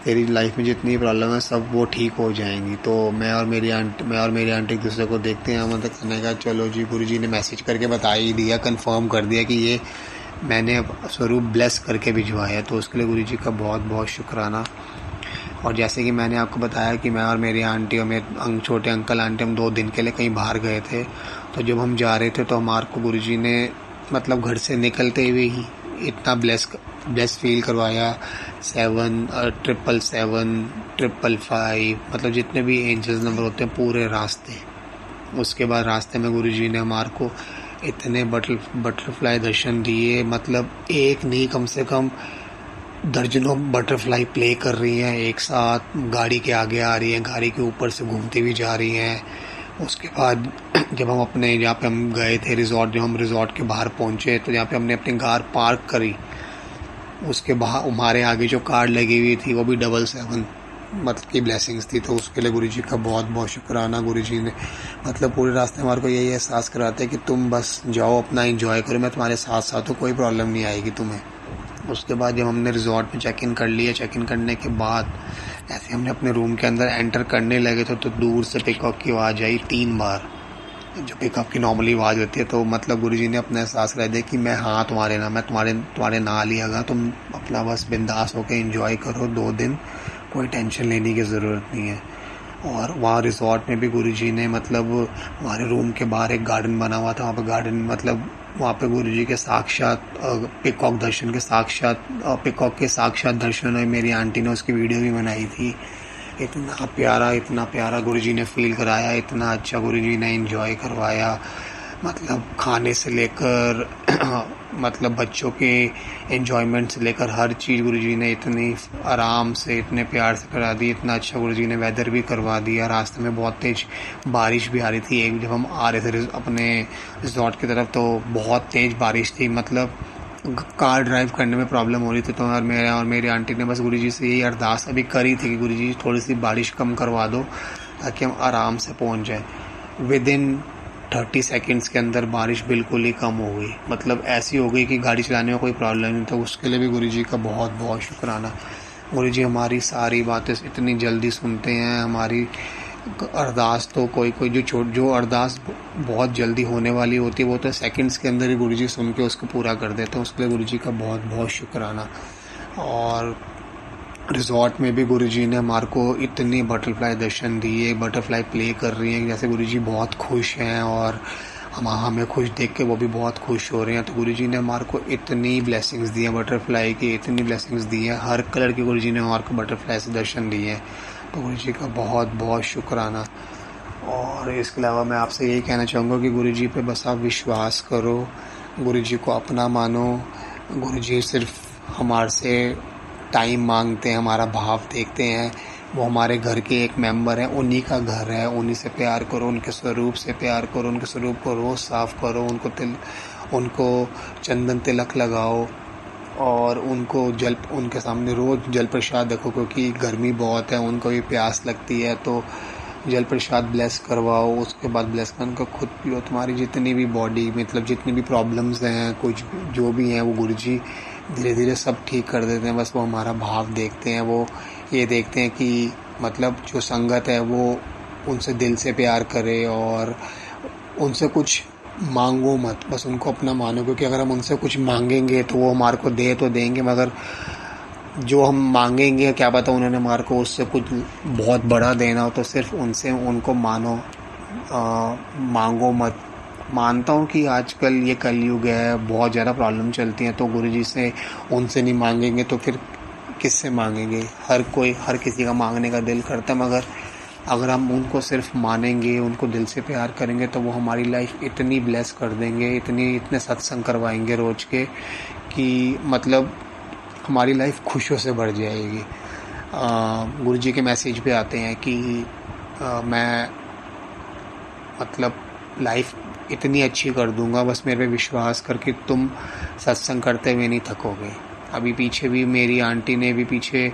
तेरी लाइफ में जितनी प्रॉब्लम है सब वो ठीक हो जाएंगी। तो मैं और मेरी आंटी एक दूसरे को देखते हैं, मतलब कहने का चलो जी, गुरुजी ने मैसेज करके बता ही दिया, कंफर्म कर दिया कि ये मैंने स्वरूप ब्लेस करके भिजवाया। तो उसके लिए गुरुजी का बहुत बहुत शुक्राना। और जैसे कि मैंने आपको बताया कि मैं और मेरी आंटी और मेरे छोटे अंकल आंटी हम 2 दिन के लिए कहीं बाहर गए थे। तो जब हम जा रहे थे तो हमारे को गुरुजी ने मतलब घर से निकलते हुए ही इतना ब्लेस फील करवाया। 7 777 555 मतलब जितने भी एंजल्स नंबर होते हैं पूरे रास्ते। उसके बाद रास्ते में गुरुजी ने हमारे को इतने बटरफ्लाई दर्शन दिए, मतलब एक नहीं कम से कम दर्जनों बटरफ्लाई प्ले कर रही हैं एक साथ, गाड़ी के आगे आ रही हैं, गाड़ी के ऊपर से घूमती हुई जा रही हैं। उसके बाद जब हम अपने जहाँ पे हम गए थे रिज़ॉर्ट, जब हम रिज़ॉर्ट के बाहर पहुँचे तो जहाँ पे हमने अपनी कार पार्क करी, उसके बाहर हमारे आगे जो कार लगी हुई थी वो भी 777 मतलब की ब्लेसिंग्स थी। तो उसके लिए गुरुजी का बहुत बहुत शुक्राना। गुरुजी ने मतलब पूरे रास्ते हमारे को यही एहसास कराते हैं कि तुम बस जाओ, अपना एंजॉय करो, मैं तुम्हारे साथ साथ हूँ, कोई प्रॉब्लम नहीं आएगी तुम्हें। उसके बाद जब हमने रिज़ॉर्ट में चेक इन कर लिया, चेक इन करने के बाद ऐसे हमने अपने रूम के अंदर एंटर करने लगे तो दूर से पिकअप की आवाज़ आई 3 बार, जो पिकअप की नॉर्मली आवाज़ होती है। तो मतलब गुरुजी ने अपना एहसास करा दिया कि मैं हाँ तुम्हारे नाम, मैं तुम्हारे नाल ही आगा, तुम अपना बस बिंदास होकर एंजॉय करो 2 दिन, कोई टेंशन लेने की ज़रूरत नहीं है। और वहाँ रिज़ॉर्ट में भी गुरुजी ने मतलब हमारे रूम के बाहर एक गार्डन बना हुआ था, वहाँ पर गार्डन मतलब वहाँ पे गुरुजी के साक्षात पिकॉक के साक्षात दर्शन है। मेरी आंटी ने उसकी वीडियो भी बनाई थी। इतना प्यारा गुरुजी ने फील कराया, इतना अच्छा गुरुजी ने एंजॉय करवाया, मतलब खाने से लेकर मतलब बच्चों के एंजॉयमेंट से लेकर हर चीज़ गुरुजी ने इतनी आराम से इतने प्यार से करा दी। इतना अच्छा गुरुजी ने वेदर भी करवा दिया। रास्ते में बहुत तेज़ बारिश भी आ रही थी। एक जब हम आ रहे थे अपने रिजॉर्ट की तरफ तो बहुत तेज़ बारिश थी, मतलब कार ड्राइव करने में प्रॉब्लम हो रही थी। तो और मेरी आंटी ने बस गुरुजी से यही अरदास अभी करी थी कि गुरुजी थोड़ी सी बारिश कम करवा दो ताकि हम आराम से पहुंच जाए। विदिन 30 सेकंड्स के अंदर बारिश बिल्कुल ही कम हो गई, मतलब ऐसी हो गई कि गाड़ी चलाने में कोई प्रॉब्लम नहीं। तो उसके लिए भी गुरुजी का बहुत बहुत शुक्राना। गुरुजी हमारी सारी बातें इतनी जल्दी सुनते हैं। हमारी अरदास तो कोई जो अरदास बहुत जल्दी होने वाली होती है वो तो सेकंड्स के अंदर ही गुरुजी सुन के उसको पूरा कर देते हैं। उसके लिए गुरुजी का बहुत बहुत शुक्राना। और रिज़ॉर्ट में भी गुरुजी ने हमारे को इतनी बटरफ्लाई दर्शन दिए, बटरफ्लाई प्ले कर रही हैं जैसे गुरुजी बहुत खुश हैं और हमें खुश देख के वो भी बहुत खुश हो रहे हैं। तो गुरुजी ने हमारे को इतनी ब्लेसिंग्स दी हैं बटरफ्लाई की, इतनी ब्लेसिंग्स दी हैं, हर कलर की गुरुजी ने हमारे को बटरफ्लाई से दर्शन दिए हैं। तो गुरुजी का बहुत बहुत शुक्राना। और इसके अलावा मैं आपसे यही कहना चाहूँगा कि गुरुजी पे बस आप विश्वास करो, गुरुजी को अपना मानो। गुरुजी सिर्फ हमारे से टाइम मांगते हैं, हमारा भाव देखते हैं। वो हमारे घर के एक मेंबर हैं, उन्हीं का घर है, उन्हीं से प्यार करो, उनके स्वरूप से प्यार करो, उनके स्वरूप को रोज़ साफ़ करो, उनको चंदन तिलक लगाओ और उनके सामने रोज़ जल प्रसाद रखो, क्योंकि गर्मी बहुत है, उनको भी प्यास लगती है। तो जल प्रसाद ब्लेस करवाओ, उसके बाद ब्लेस कर उनको खुद पियो। तुम्हारी जितनी भी बॉडी मतलब जितनी भी प्रॉब्लम्स हैं, कुछ जो भी हैं, वो गुरुजी धीरे धीरे सब ठीक कर देते हैं। बस वो हमारा भाव देखते हैं, वो ये देखते हैं कि मतलब जो संगत है वो उनसे दिल से प्यार करे और उनसे कुछ मांगो मत, बस उनको अपना मानो। क्योंकि अगर हम उनसे कुछ मांगेंगे तो वो हमारे को दे तो देंगे, मगर जो हम मांगेंगे क्या पता उन्होंने हमारे को उससे कुछ बहुत बड़ा देना हो। तो सिर्फ उनको मानो, मांगो मत। मानता हूँ कि आजकल ये कलयुग है, बहुत ज़्यादा प्रॉब्लम चलती हैं, तो गुरुजी से उनसे नहीं मांगेंगे तो फिर किससे मांगेंगे। हर किसी का मांगने का दिल करता है, मगर अगर हम उनको सिर्फ मानेंगे, उनको दिल से प्यार करेंगे तो वो हमारी लाइफ इतनी ब्लेस कर देंगे, इतने सत्संग करवाएंगे रोज़ के कि मतलब हमारी लाइफ खुशियों से भर जाएगी। गुरुजी के मैसेज पे आते हैं कि मैं मतलब लाइफ इतनी अच्छी कर दूंगा, बस मेरे पे विश्वास करके तुम सत्संग करते हुए नहीं थकोगे। अभी पीछे भी मेरी आंटी ने भी पीछे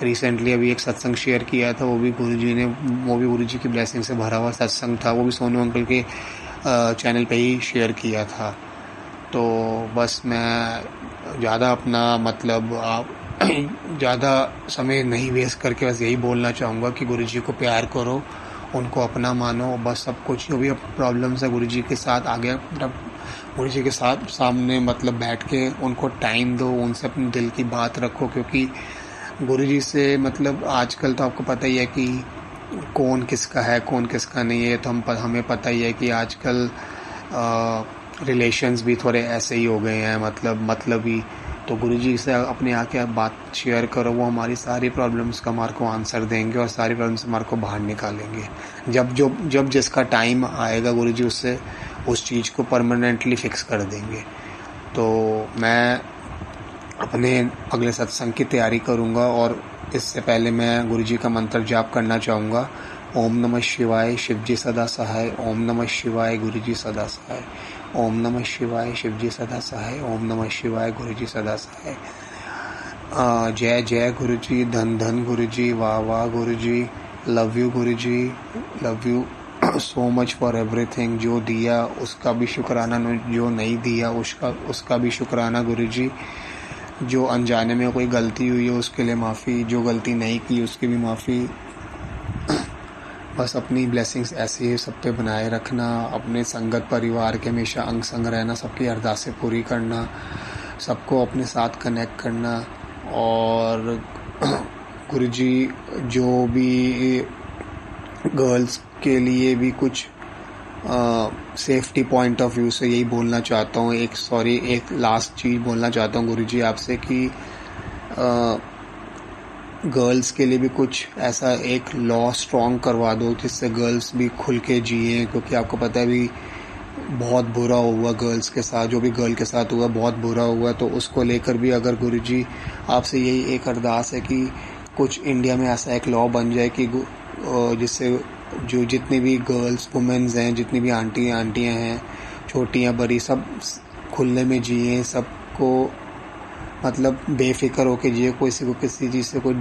रिसेंटली अभी एक सत्संग शेयर किया था, वो भी गुरुजी की ब्लेसिंग से भरा हुआ सत्संग था, वो भी सोनू अंकल के चैनल पे ही शेयर किया था। तो बस मैं ज़्यादा अपना मतलब ज़्यादा समय नहीं वेस्ट करके बस यही बोलना चाहूँगा कि गुरुजी को प्यार करो, उनको अपना मानो। बस सब कुछ जो भी प्रॉब्लम्स है गुरुजी के साथ आगे गुरुजी के साथ सामने मतलब बैठ के उनको टाइम दो, उनसे अपने दिल की बात रखो, क्योंकि गुरुजी से मतलब आजकल तो आपको पता ही है कि कौन किसका है कौन किसका नहीं है। तो हमें पता ही है कि आजकल रिलेशंस भी थोड़े ऐसे ही हो गए हैं, मतलब ही। तो गुरुजी से अपने आके बात शेयर करो, वो हमारी सारी प्रॉब्लम्स का हमारे को आंसर देंगे और सारी प्रॉब्लम्स हमारे को बाहर निकालेंगे। जब जिसका टाइम आएगा गुरुजी उससे उस चीज़ को परमानेंटली फिक्स कर देंगे। तो मैं अपने अगले सत्संग की तैयारी करूँगा और इससे पहले मैं गुरुजी का मंत्र जाप करना चाहूँगा। ओम नमः शिवाय, शिवजी सदा सहाय। ओम नमः शिवाय, गुरुजी सदा सहाय। ओम नमः शिवाय, शिवजी सदा सहाय। ओम नमः शिवाय, गुरुजी सदा सहाय। जय जय गुरुजी, धन धन गुरुजी, वाह वाह गुरुजी, लव यू गुरुजी, love you so much for everything. जो दिया उसका भी शुक्राना, जो नहीं दिया उसका भी शुक्राना गुरुजी। जो अनजाने में कोई गलती हुई है उसके लिए माफ़ी, जो गलती नहीं की उसकी भी माफ़ी। बस अपनी ब्लेसिंग्स ऐसे ही सब पे बनाए रखना, अपने संगत परिवार के हमेशा अंग संग रहना, सबकी अरदासें पूरी करना, सबको अपने साथ कनेक्ट करना। और गुरुजी जो भी गर्ल्स के लिए भी कुछ सेफ्टी पॉइंट ऑफ व्यू से यही बोलना चाहता हूँ। एक लास्ट चीज़ बोलना चाहता हूँ गुरुजी आपसे कि गर्ल्स के लिए भी कुछ ऐसा एक लॉ स्ट्रॉन्ग करवा दो जिससे गर्ल्स भी खुल के जिए, क्योंकि आपको पता है भी बहुत बुरा हुआ गर्ल्स के साथ, जो भी गर्ल के साथ हुआ बहुत बुरा हुआ। तो उसको लेकर भी अगर गुरुजी आपसे यही एक अरदास है कि कुछ इंडिया में ऐसा एक लॉ बन जाए कि जिससे जो जितनी भी गर्ल्स वुमेन्स हैं, जितनी भी आंटियाँ हैं, छोटी या बड़ी, सब खुले में जिए, सबको मतलब बेफिक्र होके जिए, किसी को किसी चीज़ से कोई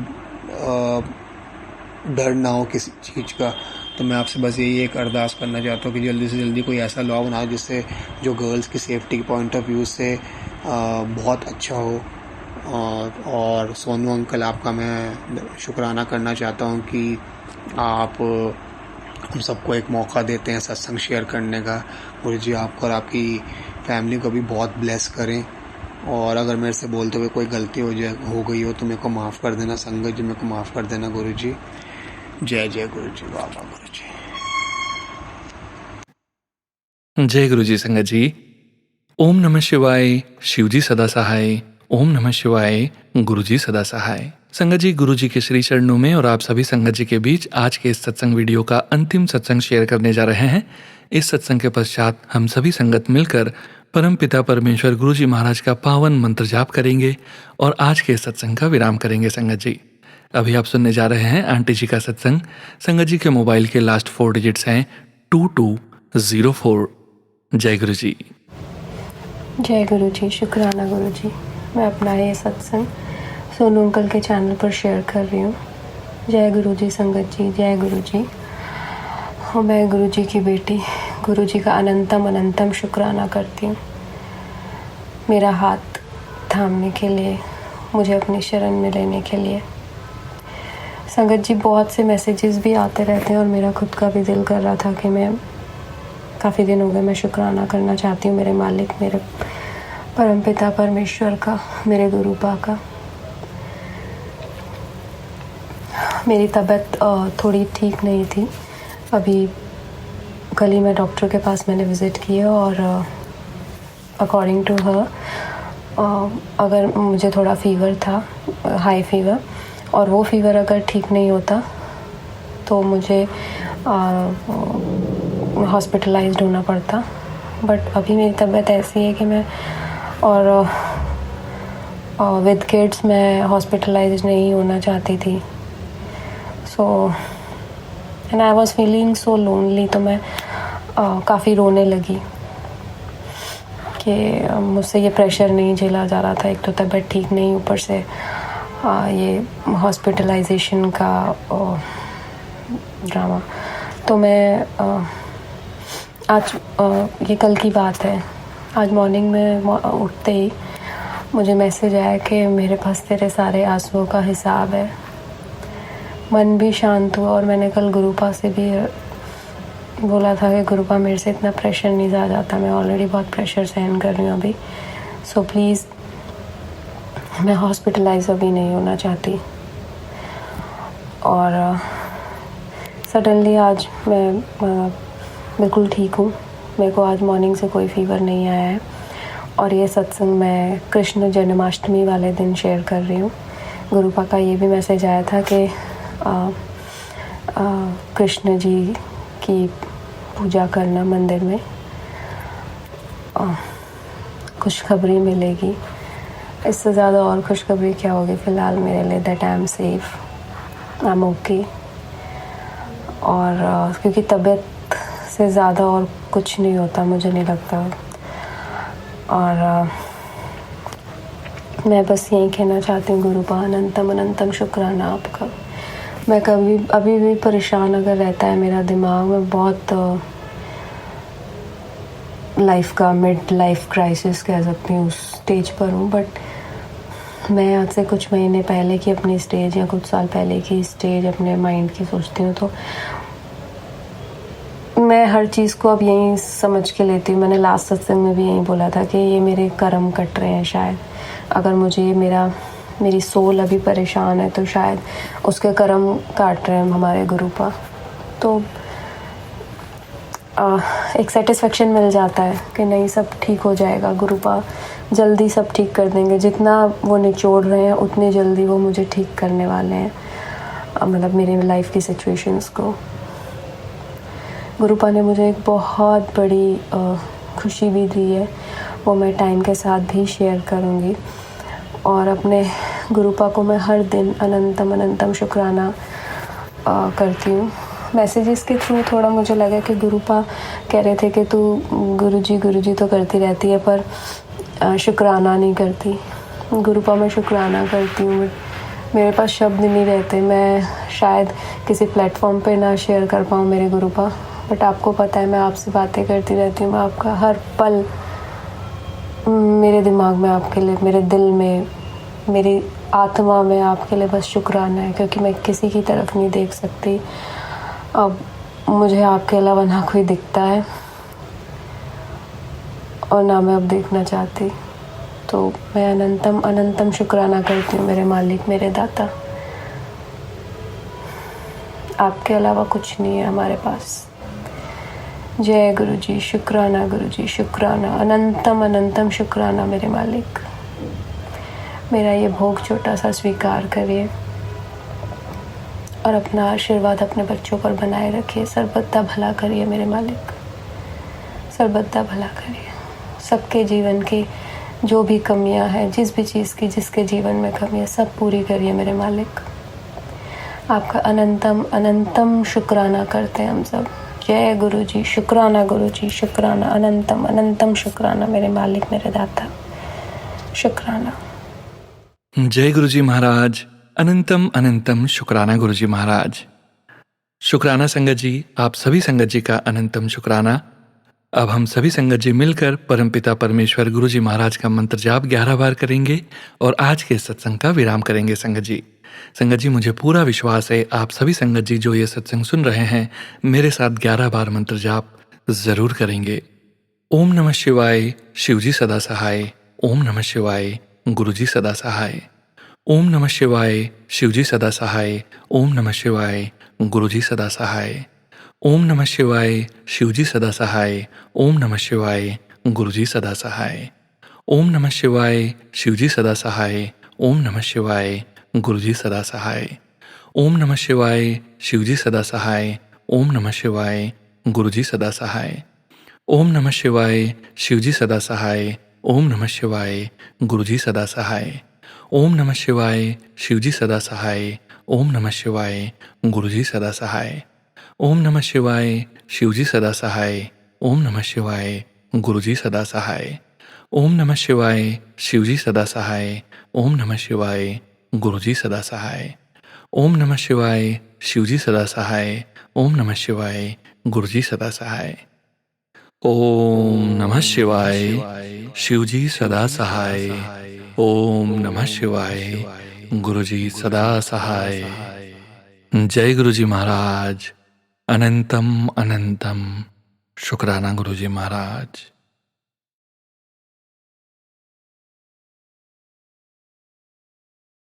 डर ना हो किसी चीज़ का। तो मैं आपसे बस यही एक अरदास करना चाहता हूँ कि जल्दी से जल्दी कोई ऐसा लॉ बनाओ जिससे जो गर्ल्स की सेफ्टी के पॉइंट ऑफ व्यू से बहुत अच्छा हो। और सोनू अंकल आपका मैं शुक्राना करना चाहता हूँ कि आप हम सबको एक मौका देते हैं सत्संग शेयर करने का। गुरुजी आपको और आपकी फैमिली को भी बहुत ब्लेस करें। और अगर मेरे से बोलते हुए कोई गलती हो गई हो तो मेरे को माफ़ कर देना, संगत जी मेरे को माफ़ कर देना गुरुजी। जय जय गुरुजी, वाह वाह गुरुजी। जय गुरुजी संगत जी। ओम नमः शिवाय, शिवजी सदा सहाय। ओम नमः शिवाय, गुरुजी सदा सहाय। संगत जी, गुरुजी के श्री चरणों में और आप सभी संगत जी के बीच आज के इस सत्संग वीडियो का अंतिम सत्संग शेयर करने जा रहे हैं। इस सत्संग के पश्चात हम सभी संगत मिलकर परम पिता परमेश्वर गुरुजी महाराज का पावन मंत्र जाप करेंगे और आज के सत्संग का विराम करेंगे। संगत जी, अभी आप सुनने जा रहे हैं आंटी जी का सत्संग। संगत जी के मोबाइल के लास्ट 4 डिजिट्स हैं 2204। जय गुरु जी। जय गुरु जी, शुक्राना गुरु जी। मैं अपना ये सत्संग सोनू अंकल के चैनल पर शेयर कर रही हूँ। जय गुरु जी संगत जी, जय गुरु जी। और मैं गुरु जी की बेटी गुरु जी का अनंतम अनंतम शुक्राना करती हूँ, मेरा हाथ थामने के लिए, मुझे अपनी शरण में लेने के लिए। संगत जी, बहुत से मैसेजेस भी आते रहते हैं और मेरा खुद का भी दिल कर रहा था कि मैं काफ़ी दिन हो गए मैं शुक्राना करना चाहती हूँ मेरे मालिक, मेरे परमपिता परमेश्वर का, मेरे गुरु पा का। मेरी तबीयत थोड़ी ठीक नहीं थी। अभी कल ही मैं डॉक्टर के पास मैंने विज़िट किया और अकॉर्डिंग टू हर अगर मुझे थोड़ा फ़ीवर था, हाई फ़ीवर, और वो फ़ीवर अगर ठीक नहीं होता तो मुझे हॉस्पिटलाइज्ड होना पड़ता। बट अभी मेरी तबीयत ऐसी है कि मैं, और विद किड्स मैं हॉस्पिटलाइज नहीं होना चाहती थी। So and I was feeling so lonely, तो मैं काफ़ी रोने लगी कि मुझसे ये प्रेशर नहीं झेला जा रहा था। एक तो तबीयत ठीक नहीं, ऊपर से ये हॉस्पिटलाइजेशन का ड्रामा। तो मैं आज ये कल की बात है, आज मॉर्निंग में उठते ही मुझे मैसेज आया कि मेरे पास तेरे सारे आंसुओं का हिसाब है। मन भी शांत हुआ और मैंने कल गुरुपा से भी बोला था कि गुरुपा मेरे से इतना प्रेशर नहीं जा जाता, मैं ऑलरेडी बहुत प्रेशर सहन कर रही हूँ अभी, सो प्लीज़ मैं हॉस्पिटलाइज अभी नहीं होना चाहती। और सडनली आज मैं बिल्कुल ठीक हूँ, मेरे को आज मॉर्निंग से कोई फीवर नहीं आया है। और ये सत्संग मैं कृष्ण जन्माष्टमी वाले दिन शेयर कर रही हूँ। गुरुपा का ये भी मैसेज आया था कि कृष्ण जी की पूजा करना मंदिर में, खुशखबरी मिलेगी। इससे ज़्यादा और खुशखबरी क्या होगी फ़िलहाल मेरे लिए, that I am safe, I am okay. और क्योंकि तबीयत से ज़्यादा और कुछ नहीं होता, मुझे नहीं लगता। और मैं बस यही कहना चाहती हूँ, गुरुपा अनंतम अनंतम शुक्राना आपका। मैं कभी अभी भी परेशान अगर रहता है मेरा दिमाग, मैं बहुत लाइफ का मिड लाइफ क्राइसिस कह सकती हूँ, उस स्टेज पर हूँ। बट मैं आज से कुछ महीने पहले की अपनी स्टेज या कुछ साल पहले की स्टेज अपने माइंड की सोचती हूँ, तो मैं हर चीज़ को अब यही समझ के लेती हूँ। मैंने लास्ट सत्संग में भी यही बोला था कि ये मेरे कर्म कट रहे हैं शायद। अगर मुझे मेरी सोल अभी परेशान है तो शायद उसके कर्म काट रहे हैं हमारे गुरुपा। तो एक सेटिस्फेक्शन मिल जाता है कि नहीं, सब ठीक हो जाएगा, गुरुपा जल्दी सब ठीक कर देंगे। जितना वो निचोड़ रहे हैं उतनी जल्दी वो मुझे ठीक करने वाले हैं, मतलब मेरी लाइफ की सिचुएशंस को। गुरुपा ने मुझे एक बहुत बड़ी खुशी भी दी है, वो मैं टाइम के साथ भी शेयर करूँगी। और अपने गुरुपा को मैं हर दिन अनंतम अनंतम शुक्राना करती हूँ। मैसेजेस के थ्रू थोड़ा मुझे लगा कि गुरुपा कह रहे थे कि तू गुरुजी तो करती रहती है पर शुक्राना नहीं करती। गुरुपा मैं शुक्राना करती हूँ, बट मेरे पास शब्द नहीं रहते। मैं शायद किसी प्लेटफॉर्म पे ना शेयर कर पाऊँ मेरे गुरुपा, बट आपको पता है मैं आपसे बातें करती रहती हूँ। मैं आपका हर पल मेरे दिमाग में आपके लिए, मेरे दिल में, मेरी आत्मा में आपके लिए बस शुक्राना है, क्योंकि मैं किसी की तरफ नहीं देख सकती। अब मुझे आपके अलावा ना कोई दिखता है और ना मैं अब देखना चाहती। तो मैं अनंतम अनंतम शुक्राना करती हूँ मेरे मालिक, मेरे दाता। आपके अलावा कुछ नहीं है हमारे पास। जय गुरुजी, शुक्राना गुरुजी, शुक्राना, अनंतम अनंतम शुक्राना मेरे मालिक। मेरा ये भोग छोटा सा स्वीकार करिए और अपना आशीर्वाद अपने बच्चों पर बनाए रखिए। सर्वदा भला करिए मेरे मालिक, सर्वदा भला करिए। सबके जीवन की जो भी कमियां हैं, जिस भी चीज़ की जिसके जीवन में कमी है, सब पूरी करिए मेरे मालिक। आपका अनंतम अनंतम शुक्राना करते हैं हम सब। जय गुरुजी, शुक्राना गुरुजी, शुक्राना, अनंतम अनंतम शुक्राना मेरे मालिक, मेरे दाता, शुक्राना। जय गुरुजी महाराज, अनंतम अनंतम शुक्राना गुरुजी महाराज। शुक्राना संगत जी, आप सभी संगत जी का अनंतम शुक्राना। अब हम सभी संगत जी मिलकर परमपिता परमेश्वर गुरुजी महाराज का मंत्र जाप 11 बार करेंगे और आज के सत्संग का विराम करेंगे। संगत जी, मुझे पूरा विश्वास है आप सभी संगत जी जो ये सत्संग सुन रहे हैं मेरे साथ 11 बार मंत्र जाप जरूर करेंगे। ओम नमः शिवाय, शिवजी सदा सहाय। ओम नमः शिवाय, गुरुजी सदा सहाय। ओम नमः शिवाय, शिवजी सदा सहाय। ओम नमः शिवाय, गुरुजी सदा सहाय। ओम नमः शिवाय, शिवजी सदा सहाय। ओम नमः शिवाय, गुरुजी सदा सहाय। ओम नमः शिवाय, शिवजी सदा सहाय। ओम नमः शिवाय, गुरुजी सदा सहाय। ओम नमः शिवाय, शिवजी सदा सहाय। ओम नमः शिवाय, गुरुजी सदा सहाय। ओम नमः शिवाय, शिवजी सदा सहाय। ओम नमः शिवाय, गुरुजी सदा सहाय। ओम नमः शिवाय शिवजी सदा सहाय। ओम नमः शिवाय गुरुजी सदा सहाय। ओम नमः शिवाय शिवजी सदा सहाय। ओम नमः शिवाय गुरुजी सदा सहाय। ओम नमः शिवाय शिवजी सदा सहाय। ओम नमः शिवाय गुरुजी सदा सहाय। ओम नमः शिवाय शिवजी सदा सहाय। ओम नमः शिवाय गुरुजी सदा सहाय। ओम नमः शिवाय शिवजी सदा सहाय। ओम नमः शिवाय गुरुजी सदा सहाय। जय गुरुजी महाराज। अनंतम अनंतम शुक्राना गुरुजी महाराज।